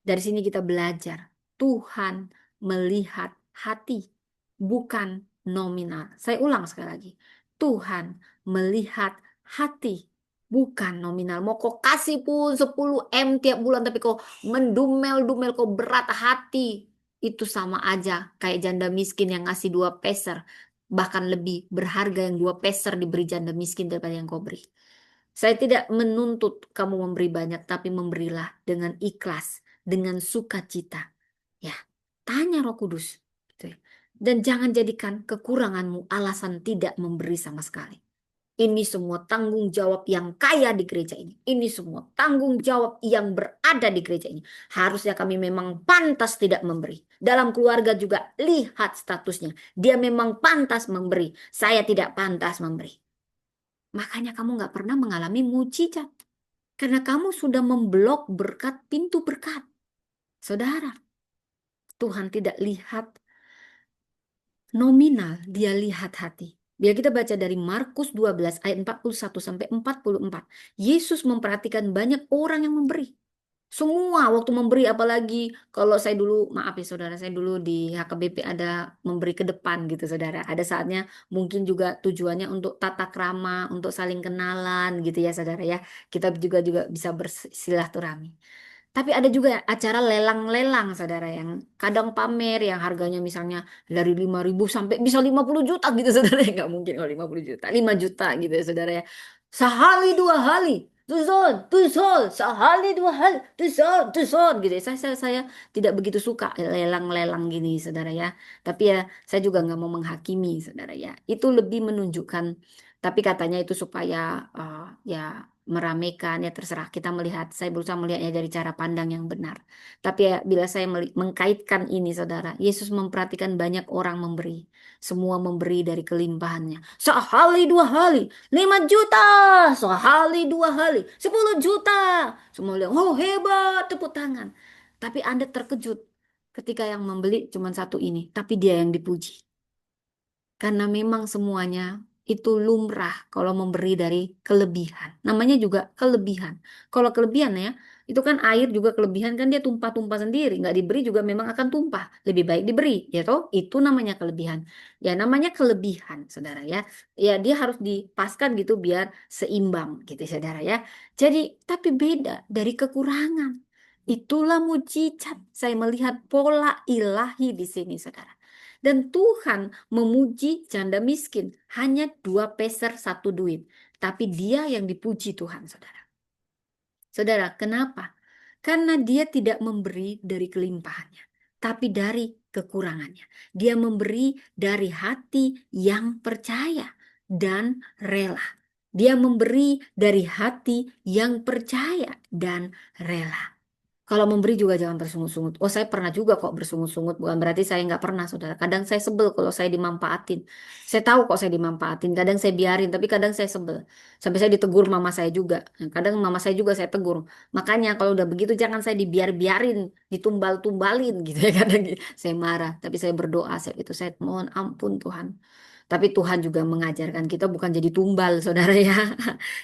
dari sini kita belajar. Tuhan melihat hati, bukan nominal. Saya ulang sekali lagi. Tuhan melihat hati, bukan nominal. Mau kau kasih pun 10 M tiap bulan, tapi kau mendumel-dumel, kau berat hati. Itu sama aja kayak janda miskin yang ngasih 2 peser. Bahkan lebih berharga yang 2 peser diberi janda miskin daripada yang kau beri. Saya tidak menuntut kamu memberi banyak, tapi memberilah dengan ikhlas, dengan sukacita. Ya, tanya Roh Kudus. Gitu ya. Dan jangan jadikan kekuranganmu alasan tidak memberi sama sekali. Ini semua tanggung jawab yang kaya di gereja ini. Ini semua tanggung jawab yang berada di gereja ini. Harusnya kami memang pantas tidak memberi. Dalam keluarga juga lihat statusnya. Dia memang pantas memberi. Saya tidak pantas memberi. Makanya kamu nggak pernah mengalami mujizat. Karena kamu sudah memblok berkat, pintu berkat. Saudara, Tuhan tidak lihat nominal, dia lihat hati. Biar kita baca dari Markus 12 ayat 41 sampai 44. Yesus memperhatikan banyak orang yang memberi. Semua waktu memberi, apalagi kalau saya dulu, maaf ya saudara, saya dulu di HKBP ada memberi ke depan gitu saudara. Ada saatnya mungkin juga tujuannya untuk tata krama, untuk saling kenalan gitu ya saudara ya. Kita juga bisa bersilaturahmi. Tapi ada juga acara lelang-lelang saudara yang kadang pamer yang harganya misalnya dari 5.000 sampai bisa 50 juta gitu saudara ya. Nggak mungkin kalau 50 juta, 5 juta gitu ya saudara ya. Sehali dua hali. Tuzon, sehali dua hal, tuzon, gitu ya. Saya tidak begitu suka lelang-lelang gini, saudara ya. Tapi ya, saya juga nggak mau menghakimi, saudara ya. Itu lebih menunjukkan, tapi katanya itu supaya ya meramaikan, ya terserah kita melihat. Saya berusaha melihatnya dari cara pandang yang benar. Tapi ya, bila saya mengkaitkan ini, saudara, Yesus memperhatikan banyak orang memberi. Semua memberi dari kelimpahannya. Sehali dua hali, 5 juta, sehali dua hali, 10 juta. Semua bilang, oh hebat, tepuk tangan. Tapi Anda terkejut ketika yang membeli cuma satu ini, tapi dia yang dipuji. Karena memang semuanya itu lumrah kalau memberi dari kelebihan. Namanya juga kelebihan. Kalau kelebihan ya, itu kan air juga kelebihan kan dia tumpah-tumpah sendiri. Nggak diberi juga memang akan tumpah. Lebih baik diberi, ya toh? Itu namanya kelebihan. Ya namanya kelebihan, saudara ya. Ya dia harus dipaskan gitu biar seimbang gitu, saudara ya. Jadi, tapi beda dari kekurangan. Itulah mujizat. Saya melihat pola ilahi di sini, saudara. Dan Tuhan memuji janda miskin hanya 2 peser 1 duit. Tapi dia yang dipuji Tuhan, saudara. Saudara, kenapa? Karena dia tidak memberi dari kelimpahannya, tapi dari kekurangannya. Dia memberi dari hati yang percaya dan rela. Dia memberi dari hati yang percaya dan rela. Kalau memberi juga jangan bersungut-sungut. Oh, saya pernah juga kok bersungut-sungut. Bukan berarti saya nggak pernah, saudara. Kadang saya sebel kalau saya dimanfaatin. Saya tahu kok saya dimanfaatin. Kadang saya biarin, tapi kadang saya sebel. Sampai saya ditegur mama saya juga. Nah, kadang mama saya juga saya tegur. Makanya kalau udah begitu jangan saya dibiarin, ditumbal-tumbalin gitu ya. Kadang saya marah. Tapi saya berdoa, saya itu saya mohon ampun Tuhan. Tapi Tuhan juga mengajarkan kita bukan jadi tumbal, saudara ya.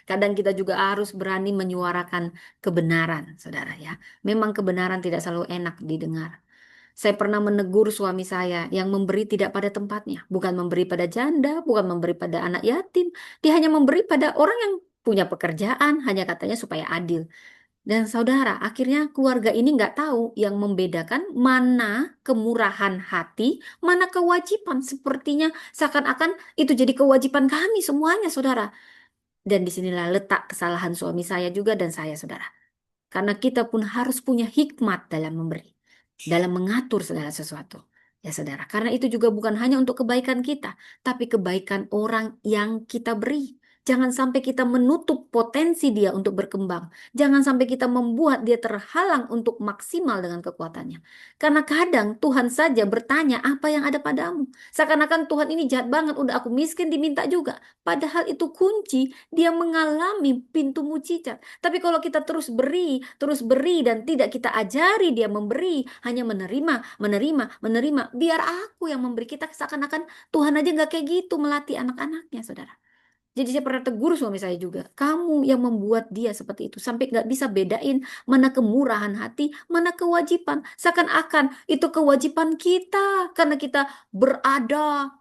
Kadang kita juga harus berani menyuarakan kebenaran, saudara ya. Memang kebenaran tidak selalu enak didengar. Saya pernah menegur suami saya yang memberi tidak pada tempatnya. Bukan memberi pada janda, bukan memberi pada anak yatim. Dia hanya memberi pada orang yang punya pekerjaan, hanya katanya supaya adil. Dan saudara, akhirnya keluarga ini nggak tahu yang membedakan mana kemurahan hati, mana kewajiban. Sepertinya seakan-akan itu jadi kewajiban kami semuanya, saudara. Dan disinilah letak kesalahan suami saya juga dan saya, saudara. Karena kita pun harus punya hikmat dalam memberi, dalam mengatur segala sesuatu. Ya saudara, karena itu juga bukan hanya untuk kebaikan kita, tapi kebaikan orang yang kita beri. Jangan sampai kita menutup potensi dia untuk berkembang. Jangan sampai kita membuat dia terhalang untuk maksimal dengan kekuatannya. Karena kadang Tuhan saja bertanya apa yang ada padamu. Seakan-akan Tuhan ini jahat banget, udah aku miskin diminta juga. Padahal itu kunci, dia mengalami pintu mujizat. Tapi kalau kita terus beri dan tidak kita ajari dia memberi, hanya menerima, menerima, menerima, biar aku yang memberi. Kita seakan-akan Tuhan aja nggak kayak gitu melatih anak-anaknya, saudara. Jadi saya pernah tegur suami saya juga, kamu yang membuat dia seperti itu sampai nggak bisa bedain mana kemurahan hati, mana kewajiban. Seakan-akan itu kewajiban kita karena kita berada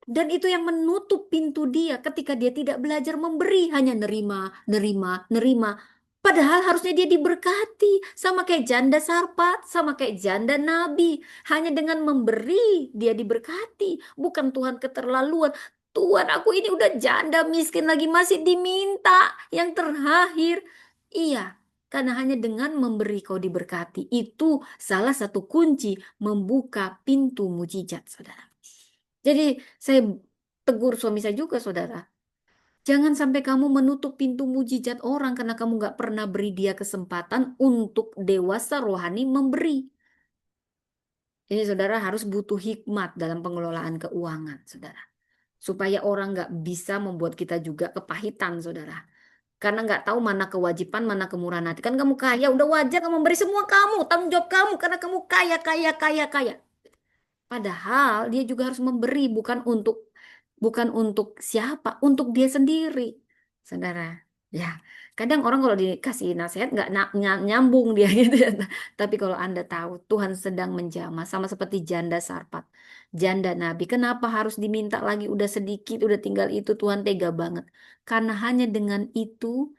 dan itu yang menutup pintu dia ketika dia tidak belajar memberi, hanya nerima, nerima, nerima. Padahal harusnya dia diberkati, sama kayak janda Sarpat, sama kayak janda Nabi. Hanya dengan memberi dia diberkati, bukan Tuhan keterlaluan. Tuhan, aku ini udah janda miskin lagi masih diminta yang terakhir. Iya, karena hanya dengan memberi kau diberkati. Itu salah satu kunci membuka pintu mujizat, saudara. Jadi saya tegur suami saya juga, saudara. Jangan sampai kamu menutup pintu mujizat orang karena kamu nggak pernah beri dia kesempatan untuk dewasa rohani memberi. Ini saudara harus butuh hikmat dalam pengelolaan keuangan, saudara. Supaya orang nggak bisa membuat kita juga kepahitan, saudara. Karena nggak tahu mana kewajiban, mana kemurahan hati. Kan kamu kaya, udah wajar kamu memberi semua kamu, tanggung jawab kamu karena kamu kaya, kaya, kaya, kaya. Padahal dia juga harus memberi bukan untuk siapa, untuk dia sendiri. Saudara. Ya, kadang orang kalau dikasih nasihat nggak nyambung dia gitu ya. Tapi kalau Anda tahu Tuhan sedang menjamah sama seperti janda Sarpat, janda Nabi. Kenapa harus diminta lagi udah sedikit, udah tinggal itu Tuhan tega banget. Karena hanya dengan itu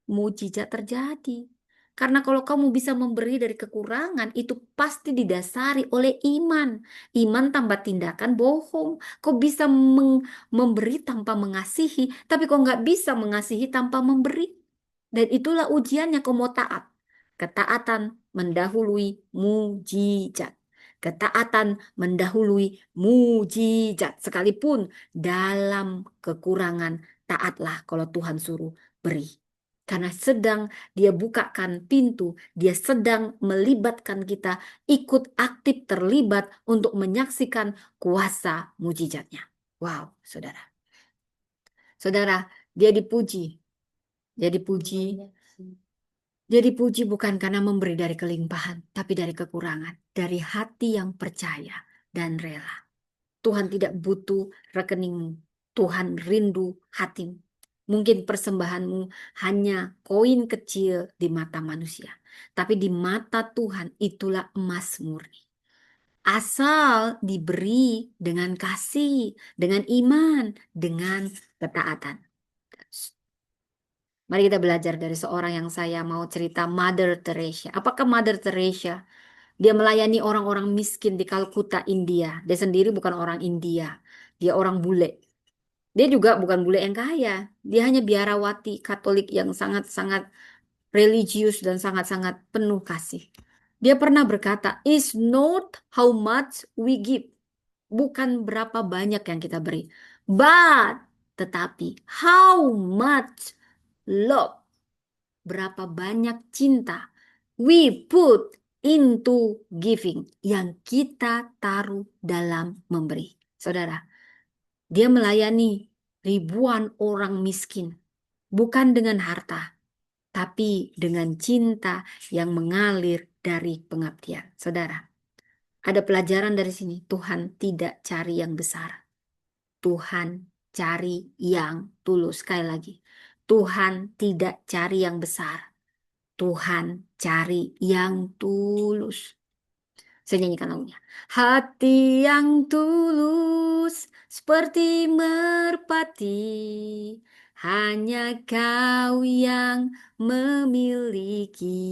mujizat terjadi. Karena kalau kamu bisa memberi dari kekurangan, itu pasti didasari oleh iman. Iman tanpa tindakan bohong. Kau bisa memberi tanpa mengasihi, tapi kau nggak bisa mengasihi tanpa memberi. Dan itulah ujiannya kau mau taat. Ketaatan mendahului mujizat. Ketaatan mendahului mujizat. Sekalipun dalam kekurangan, taatlah kalau Tuhan suruh beri. Karena sedang dia bukakan pintu, dia sedang melibatkan kita ikut aktif terlibat untuk menyaksikan kuasa mujizatnya. Wow, saudara. Saudara, dia dipuji. Dia dipuji. Dia dipuji bukan karena memberi dari kelimpahan, tapi dari kekurangan, dari hati yang percaya dan rela. Tuhan tidak butuh rekeningmu. Tuhan rindu hatimu. Mungkin persembahanmu hanya koin kecil di mata manusia. Tapi di mata Tuhan itulah emas murni. Asal diberi dengan kasih, dengan iman, dengan ketaatan. Mari kita belajar dari seorang yang saya mau cerita, Mother Teresa. Apakah Mother Teresa? Dia melayani orang-orang miskin di Kalkuta, India. Dia sendiri bukan orang India. Dia orang bule. Dia juga bukan bule yang kaya. Dia hanya biarawati Katolik yang sangat-sangat religius dan sangat-sangat penuh kasih. Dia pernah berkata, "Is not how much we give." Bukan berapa banyak yang kita beri. But, tetapi, how much love. Berapa banyak cinta we put into giving. Yang kita taruh dalam memberi. Saudara, dia melayani ribuan orang miskin. Bukan dengan harta, tapi dengan cinta yang mengalir dari pengabdian. Saudara, ada pelajaran dari sini. Tuhan tidak cari yang besar. Tuhan cari yang tulus. Sekali lagi, Tuhan tidak cari yang besar. Tuhan cari yang tulus. Saya nyanyikan lagunya. Hati yang tulus seperti merpati, hanya kau yang memiliki.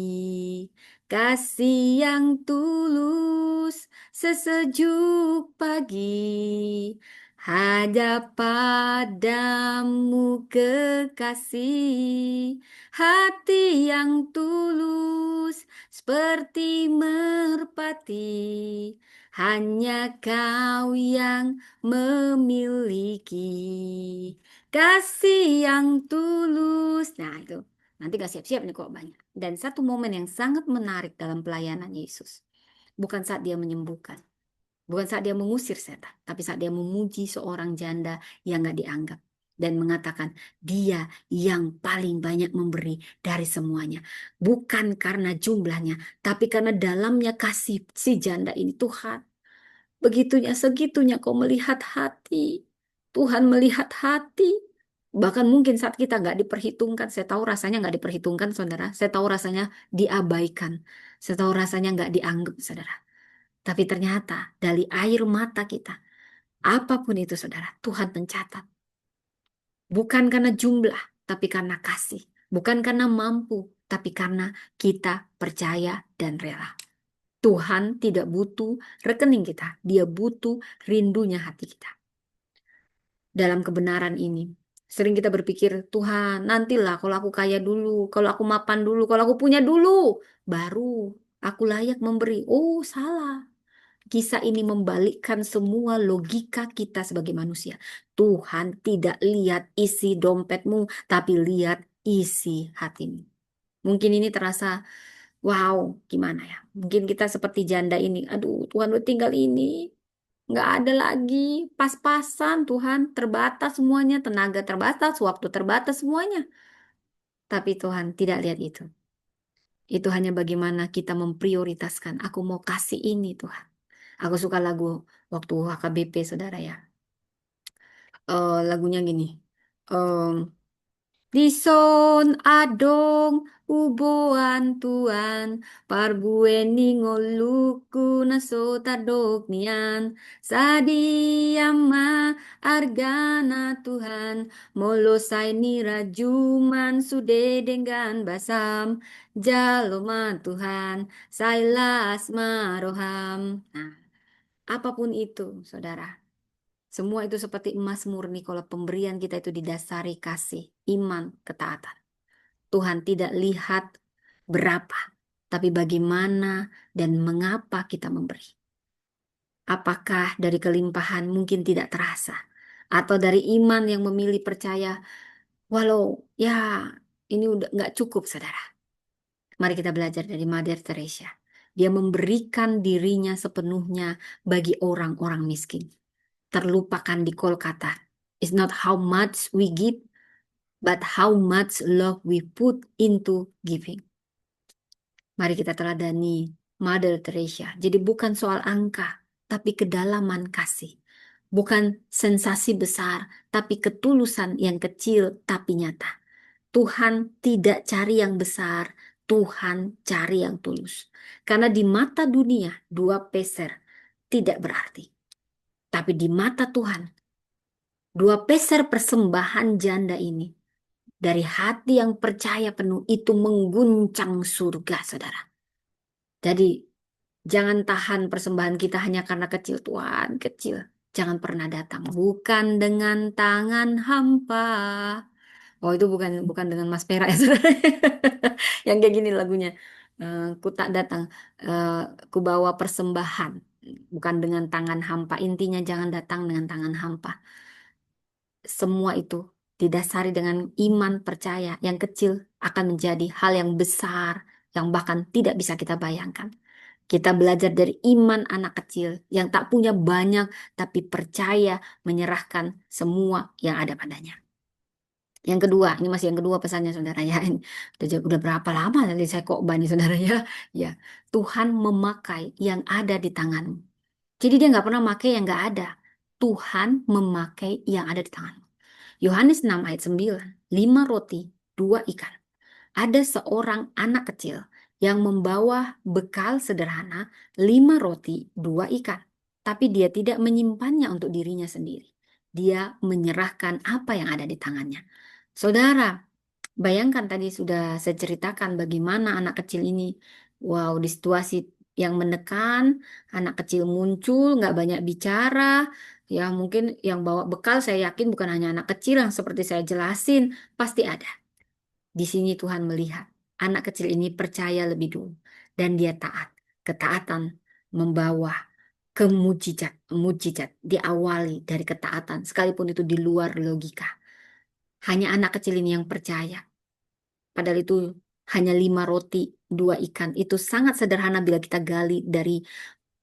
Kasih yang tulus sesejuk pagi, hanya padamu kekasih. Hati yang tulus seperti merpati, hanya kau yang memiliki kasih yang tulus. Nah itu, nanti gak siap-siap nih kok banyak. Dan satu momen yang sangat menarik dalam pelayanan Yesus. Bukan saat dia menyembuhkan. Bukan saat dia mengusir setan. Tapi saat dia memuji seorang janda yang gak dianggap. Dan mengatakan dia yang paling banyak memberi dari semuanya. Bukan karena jumlahnya. Tapi karena dalamnya kasih si janda ini. Tuhan, begitunya segitunya kau melihat hati. Tuhan melihat hati. Bahkan mungkin saat kita nggak diperhitungkan. Saya tahu rasanya nggak diperhitungkan, saudara. Saya tahu rasanya diabaikan. Saya tahu rasanya nggak dianggap, saudara. Tapi ternyata dari air mata kita, apapun itu, saudara, Tuhan mencatat. Bukan karena jumlah, tapi karena kasih. Bukan karena mampu, tapi karena kita percaya dan rela. Tuhan tidak butuh rekening kita. Dia butuh rindunya hati kita. Dalam kebenaran ini, sering kita berpikir, Tuhan, nantilah kalau aku kaya dulu, kalau aku mapan dulu, kalau aku punya dulu, baru aku layak memberi. Oh, salah. Kisah ini membalikkan semua logika kita sebagai manusia. Tuhan tidak lihat isi dompetmu, tapi lihat isi hatimu. Mungkin ini terasa, wow, gimana ya? Mungkin kita seperti janda ini. Aduh, Tuhan udah tinggal ini. Nggak ada lagi. Pas-pasan, Tuhan. Terbatas semuanya. Tenaga terbatas, waktu terbatas semuanya. Tapi Tuhan tidak lihat itu. Itu hanya bagaimana kita memprioritaskan. Aku mau kasih ini, Tuhan. Aku suka lagu waktu HKBP, saudara ya. Lagunya gini. Em, Dison adong uboan tuan parbueni ngoluku naso tadok nian sadiyama argana Tuhan molo saini rajuman sude dengan basam jaloma Tuhan sailas maroham. Nah, apapun itu, saudara. Semua itu seperti emas murni kalau pemberian kita itu didasari kasih, iman, ketaatan. Tuhan tidak lihat berapa, tapi bagaimana dan mengapa kita memberi. Apakah dari kelimpahan mungkin tidak terasa, atau dari iman yang memilih percaya, walau ya ini udah nggak cukup, saudara. Mari kita belajar dari Mother Teresa. Dia memberikan dirinya sepenuhnya bagi orang-orang miskin. Terlupakan di Kolkata. It's not how much we give, but how much love we put into giving. Mari kita teladani Mother Teresa. Jadi bukan soal angka, tapi kedalaman kasih. Bukan sensasi besar, tapi ketulusan yang kecil tapi nyata. Tuhan tidak cari yang besar, Tuhan cari yang tulus. Karena di mata dunia, 2 peser tidak berarti. Tapi di mata Tuhan, 2 peser persembahan janda ini, dari hati yang percaya penuh, itu mengguncang surga, saudara. Jadi, jangan tahan persembahan kita hanya karena kecil. Tuhan, kecil. Jangan pernah datang. Bukan dengan tangan hampa. Oh, itu bukan bukan dengan Mas Pera ya, saudara. Yang kayak gini lagunya. Ku tak datang, eh, ku bawa persembahan. Bukan dengan tangan hampa. Intinya jangan datang dengan tangan hampa. Semua itu didasari dengan iman percaya. Yang kecil akan menjadi hal yang besar, yang bahkan tidak bisa kita bayangkan. Kita belajar dari iman anak kecil yang tak punya banyak, tapi percaya menyerahkan semua yang ada padanya. Yang kedua, ini masih yang kedua pesannya, saudara ya. Ini udah berapa lama tadi saya kok bani, saudara ya. Ya, Tuhan memakai yang ada di tanganmu. Jadi dia nggak pernah pakai yang nggak ada. Tuhan memakai yang ada di tanganmu. Yohanes 6 ayat 9, 5 roti, 2 ikan. Ada seorang anak kecil yang membawa bekal sederhana, 5 roti, 2 ikan. Tapi dia tidak menyimpannya untuk dirinya sendiri. Dia menyerahkan apa yang ada di tangannya. Saudara, bayangkan tadi sudah saya ceritakan bagaimana anak kecil ini, wow, di situasi yang menekan, anak kecil muncul, nggak banyak bicara, ya mungkin yang bawa bekal saya yakin bukan hanya anak kecil yang seperti saya jelasin, pasti ada. Di sini Tuhan melihat anak kecil ini percaya lebih dulu dan dia taat. Ketaatan membawa ke mujizat, mujizat diawali dari ketaatan sekalipun itu di luar logika. Hanya anak kecil ini yang percaya. Padahal itu hanya 5 roti, 2 ikan. Itu sangat sederhana bila kita gali dari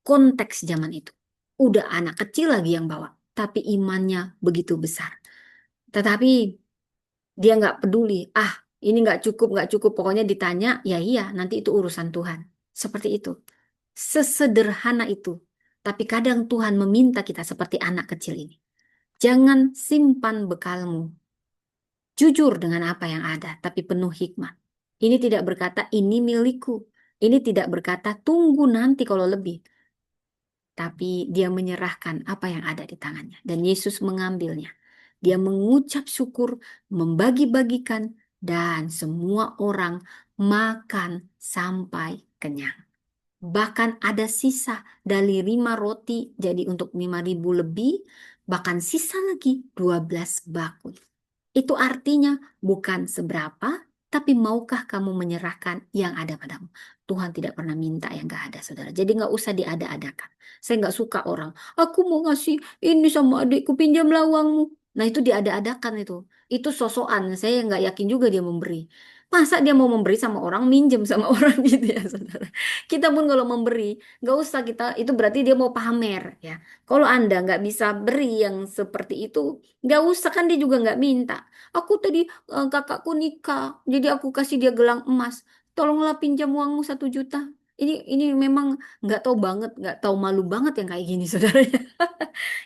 konteks zaman itu. Udah anak kecil lagi yang bawa, tapi imannya begitu besar. Tetapi dia nggak peduli. Ah, ini nggak cukup. Pokoknya ditanya, ya iya, nanti itu urusan Tuhan. Seperti itu. Sesederhana itu. Tapi kadang Tuhan meminta kita seperti anak kecil ini. Jangan simpan bekalmu. Jujur dengan apa yang ada, tapi penuh hikmat. Ini tidak berkata ini milikku. Ini tidak berkata tunggu nanti kalau lebih. Tapi dia menyerahkan apa yang ada di tangannya. Dan Yesus mengambilnya. Dia mengucap syukur, membagi-bagikan, dan semua orang makan sampai kenyang. Bahkan ada sisa dari 5 roti jadi untuk 5.000 lebih, bahkan sisa lagi 12 bakul. Itu artinya bukan seberapa, tapi maukah kamu menyerahkan yang ada padamu? Tuhan tidak pernah minta yang gak ada, saudara. Jadi nggak usah diada-adakan. Saya nggak suka orang, aku mau ngasih ini sama adikku, pinjamlah uangmu. Nah itu diada-adakan itu. Itu sosokan. Saya nggak yakin juga dia memberi. Masa dia mau memberi sama orang, minjem sama orang gitu ya, saudara. Kita pun kalau memberi, nggak usah kita, itu berarti dia mau pamer ya. Kalau Anda nggak bisa beri yang seperti itu, nggak usah kan dia juga nggak minta. Aku tadi kakakku nikah, jadi aku kasih dia gelang emas. Tolonglah pinjam uangmu 1 juta. Ini memang nggak tahu banget, nggak tahu malu banget yang kayak gini, saudara.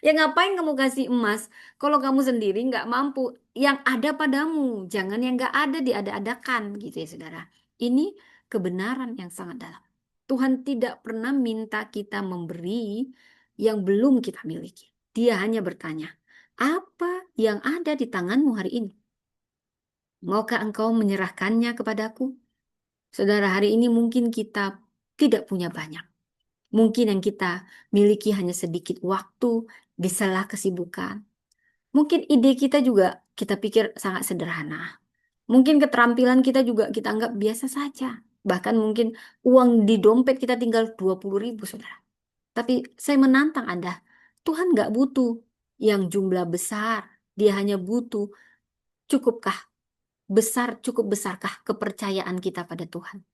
Ya ngapain kamu kasih emas kalau kamu sendiri nggak mampu? Yang ada padamu, jangan yang nggak ada diada-adakan gitu ya, saudara. Ini kebenaran yang sangat dalam. Tuhan tidak pernah minta kita memberi yang belum kita miliki. Dia hanya bertanya, apa yang ada di tanganmu hari ini? Maukah engkau menyerahkannya kepadaku? Saudara, hari ini mungkin kita tidak punya banyak. Mungkin yang kita miliki hanya sedikit waktu di sela kesibukan. Mungkin ide kita juga kita pikir sangat sederhana. Mungkin keterampilan kita juga kita anggap biasa saja. Bahkan mungkin uang di dompet kita tinggal 20.000, saudara. Tapi saya menantang Anda, Tuhan nggak butuh yang jumlah besar. Dia hanya butuh, cukupkah cukup besarkah kepercayaan kita pada Tuhan?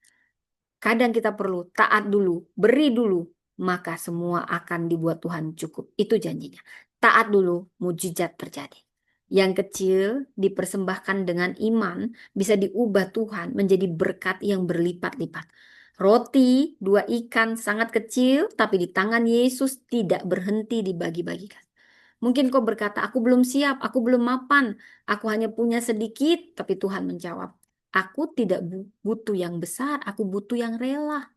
Kadang kita perlu taat dulu, beri dulu, maka semua akan dibuat Tuhan cukup. Itu janjinya. Taat dulu, mujizat terjadi. Yang kecil dipersembahkan dengan iman bisa diubah Tuhan menjadi berkat yang berlipat-lipat. Roti, 2 ikan sangat kecil, tapi di tangan Yesus tidak berhenti dibagi-bagikan. Mungkin kau berkata, aku belum siap, aku belum mapan, aku hanya punya sedikit, tapi Tuhan menjawab, aku tidak butuh yang besar, aku butuh yang rela.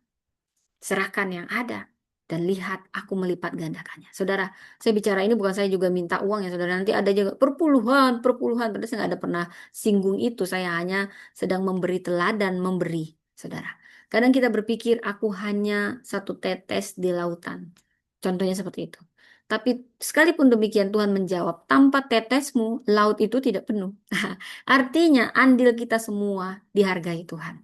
Serahkan yang ada dan lihat aku melipat gandakannya. Saudara, saya bicara ini bukan saya juga minta uang ya saudara. Nanti ada juga perpuluhan, perpuluhan. Padahal saya nggak ada pernah singgung itu. Saya hanya sedang memberi teladan, memberi, saudara. Kadang kita berpikir aku hanya satu tetes di lautan. Contohnya seperti itu. Tapi sekalipun demikian Tuhan menjawab, tanpa tetesmu laut itu tidak penuh. Artinya andil kita semua dihargai Tuhan.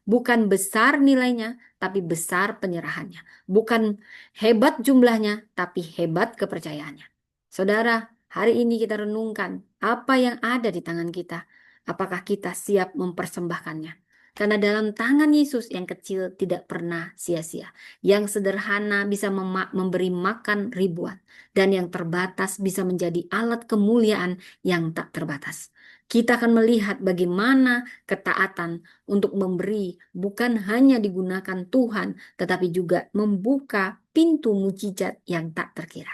Bukan besar nilainya, tapi besar penyerahannya. Bukan hebat jumlahnya, tapi hebat kepercayaannya. Saudara, hari ini kita renungkan apa yang ada di tangan kita. Apakah kita siap mempersembahkannya? Karena dalam tangan Yesus yang kecil tidak pernah sia-sia. Yang sederhana bisa memberi makan ribuan. Dan yang terbatas bisa menjadi alat kemuliaan yang tak terbatas. Kita akan melihat bagaimana ketaatan untuk memberi bukan hanya digunakan Tuhan, tetapi juga membuka pintu mujizat yang tak terkira.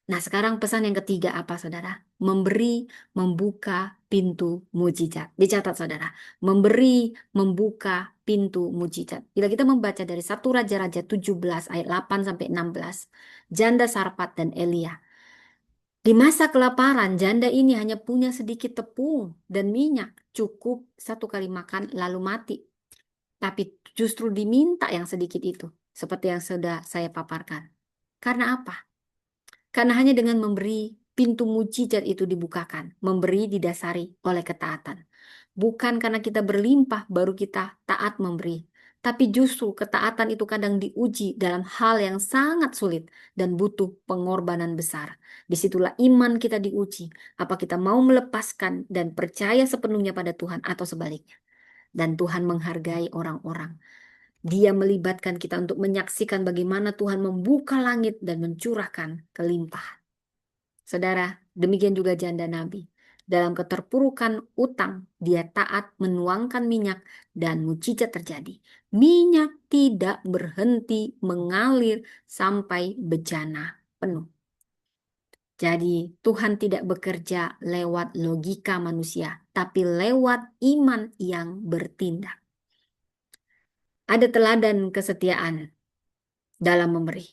Nah, sekarang pesan yang ketiga apa, saudara? Memberi, membuka pintu mujizat. Dicatat, saudara. Memberi, membuka pintu mujizat. Bila kita membaca dari 1 Raja-Raja 17 ayat 8 sampai 16, janda Sarfat dan Elia. Di masa kelaparan, janda ini hanya punya sedikit tepung dan minyak, cukup 1 kali makan lalu mati. Tapi justru diminta yang sedikit itu, seperti yang sudah saya paparkan. Karena apa? Karena hanya dengan memberi, pintu mujizat itu dibukakan. Memberi didasari oleh ketaatan. Bukan karena kita berlimpah baru kita taat memberi. Tapi justru ketaatan itu kadang diuji dalam hal yang sangat sulit dan butuh pengorbanan besar. Disitulah iman kita diuji. Apa kita mau melepaskan dan percaya sepenuhnya pada Tuhan atau sebaliknya. Dan Tuhan menghargai orang-orang. Dia melibatkan kita untuk menyaksikan bagaimana Tuhan membuka langit dan mencurahkan kelimpahan. Saudara, demikian juga janda Nabi. Dalam keterpurukan utang, dia taat menuangkan minyak dan mujizat terjadi. Minyak tidak berhenti mengalir sampai bejana penuh. Jadi Tuhan tidak bekerja lewat logika manusia, tapi lewat iman yang bertindak. Ada teladan kesetiaan dalam memberi.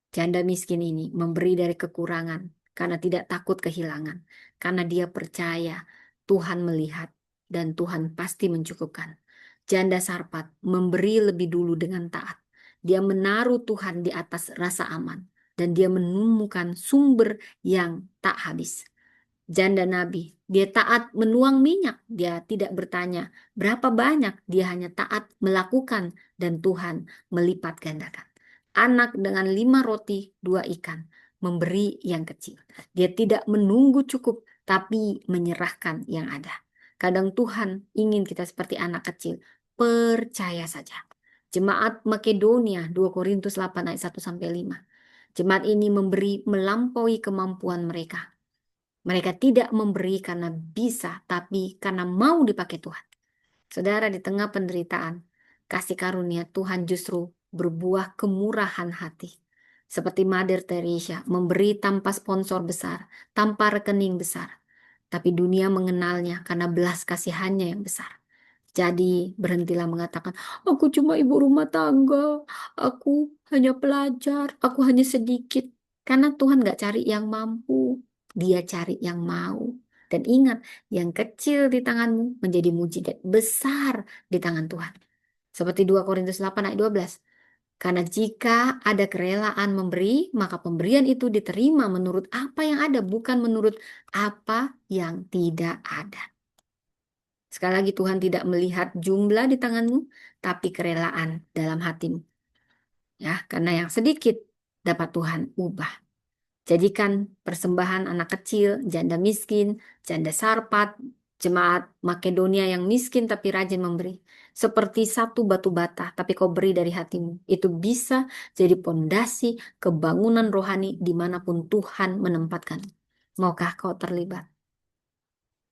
Janda miskin ini memberi dari kekurangan karena tidak takut kehilangan. Karena dia percaya Tuhan melihat dan Tuhan pasti mencukupkan. Janda Sarfat memberi lebih dulu dengan taat. Dia menaruh Tuhan di atas rasa aman. Dan dia menemukan sumber yang tak habis. Janda Nabi, dia taat menuang minyak. Dia tidak bertanya berapa banyak, dia hanya taat melakukan dan Tuhan melipat gandakan. Anak dengan 5 roti, 2 ikan, memberi yang kecil. Dia tidak menunggu cukup, tapi menyerahkan yang ada. Kadang Tuhan ingin kita seperti anak kecil, percaya saja. Jemaat Makedonia, 2 Korintus 8 ayat 1-5. Jemaat ini memberi melampaui kemampuan mereka. Mereka tidak memberi karena bisa, tapi karena mau dipakai Tuhan. Saudara, di tengah penderitaan, kasih karunia Tuhan justru berbuah kemurahan hati. Seperti Mother Teresa, memberi tanpa sponsor besar, tanpa rekening besar. Tapi dunia mengenalnya karena belas kasihannya yang besar. Jadi berhentilah mengatakan, aku cuma ibu rumah tangga, aku hanya pelajar, aku hanya sedikit. Karena Tuhan gak cari yang mampu, dia cari yang mau. Dan ingat, yang kecil di tanganmu menjadi mujizat besar di tangan Tuhan. Seperti 2 Korintus 8 ayat 12. Karena jika ada kerelaan memberi, maka pemberian itu diterima menurut apa yang ada, bukan menurut apa yang tidak ada. Sekali lagi Tuhan tidak melihat jumlah di tanganmu, tapi kerelaan dalam hatimu. Ya, karena yang sedikit dapat Tuhan ubah. Jadikan persembahan anak kecil, janda miskin, janda Sarfat, Jemaat Makedonia yang miskin tapi rajin memberi. Seperti satu batu bata, tapi kau beri dari hatimu. Itu bisa jadi pondasi kebangunan rohani dimanapun Tuhan menempatkan. Maukah kau terlibat?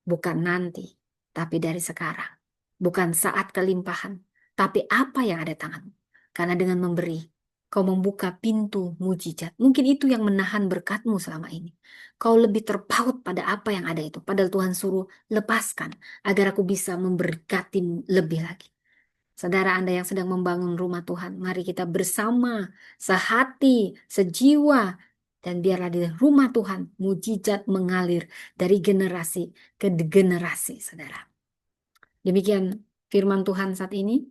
Bukan nanti, tapi dari sekarang. Bukan saat kelimpahan, tapi apa yang ada tanganmu. Karena dengan memberi, kau membuka pintu mujizat. Mungkin itu yang menahan berkatmu selama ini. Kau lebih terpaut pada apa yang ada itu. Padahal Tuhan suruh lepaskan agar aku bisa memberkati lebih lagi. Saudara Anda yang sedang membangun rumah Tuhan, mari kita bersama, sehati, sejiwa, dan biarlah di rumah Tuhan mujizat mengalir dari generasi ke generasi, saudara. Demikian firman Tuhan saat ini.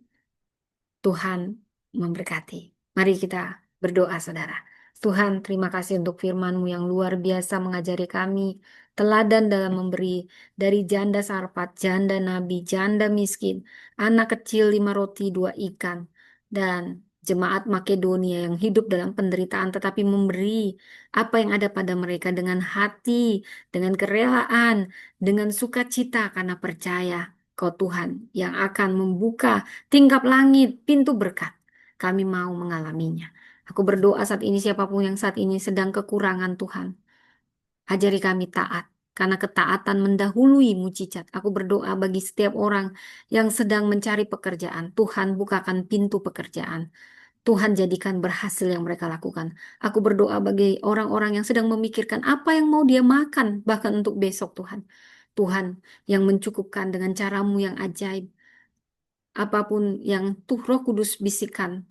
Tuhan memberkati. Mari kita berdoa, saudara. Tuhan, terima kasih untuk firman-Mu yang luar biasa mengajari kami teladan dalam memberi dari janda sarpat, janda nabi, janda miskin, anak kecil 5 roti 2 ikan, dan jemaat Makedonia yang hidup dalam penderitaan tetapi memberi apa yang ada pada mereka dengan hati, dengan kerelaan, dengan sukacita karena percaya Kau Tuhan yang akan membuka tingkap langit, pintu berkat. Kami mau mengalaminya. Aku berdoa saat ini siapapun yang saat ini sedang kekurangan Tuhan. Ajari kami taat. Karena ketaatan mendahului mujizat. Aku berdoa bagi setiap orang yang sedang mencari pekerjaan. Tuhan bukakan pintu pekerjaan. Tuhan jadikan berhasil yang mereka lakukan. Aku berdoa bagi orang-orang yang sedang memikirkan apa yang mau dia makan. Bahkan untuk besok Tuhan. Tuhan yang mencukupkan dengan caramu yang ajaib. Apapun yang tuh Roh Kudus bisikan,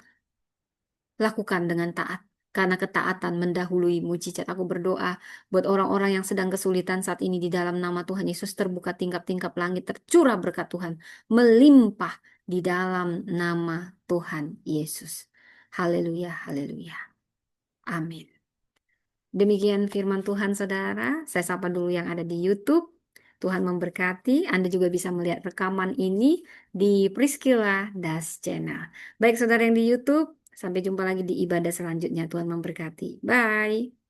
lakukan dengan taat. Karena ketaatan mendahului mujizat. Aku berdoa buat orang-orang yang sedang kesulitan saat ini di dalam nama Tuhan Yesus terbuka tingkap-tingkap langit, tercurah berkat Tuhan, melimpah di dalam nama Tuhan Yesus. Haleluya, haleluya. Amin. Demikian firman Tuhan, saudara. Saya sapa dulu yang ada di YouTube. Tuhan memberkati. Anda juga bisa melihat rekaman ini di Priscilla Das Channel. Baik, saudara yang di YouTube, sampai jumpa lagi di ibadah selanjutnya. Tuhan memberkati. Bye.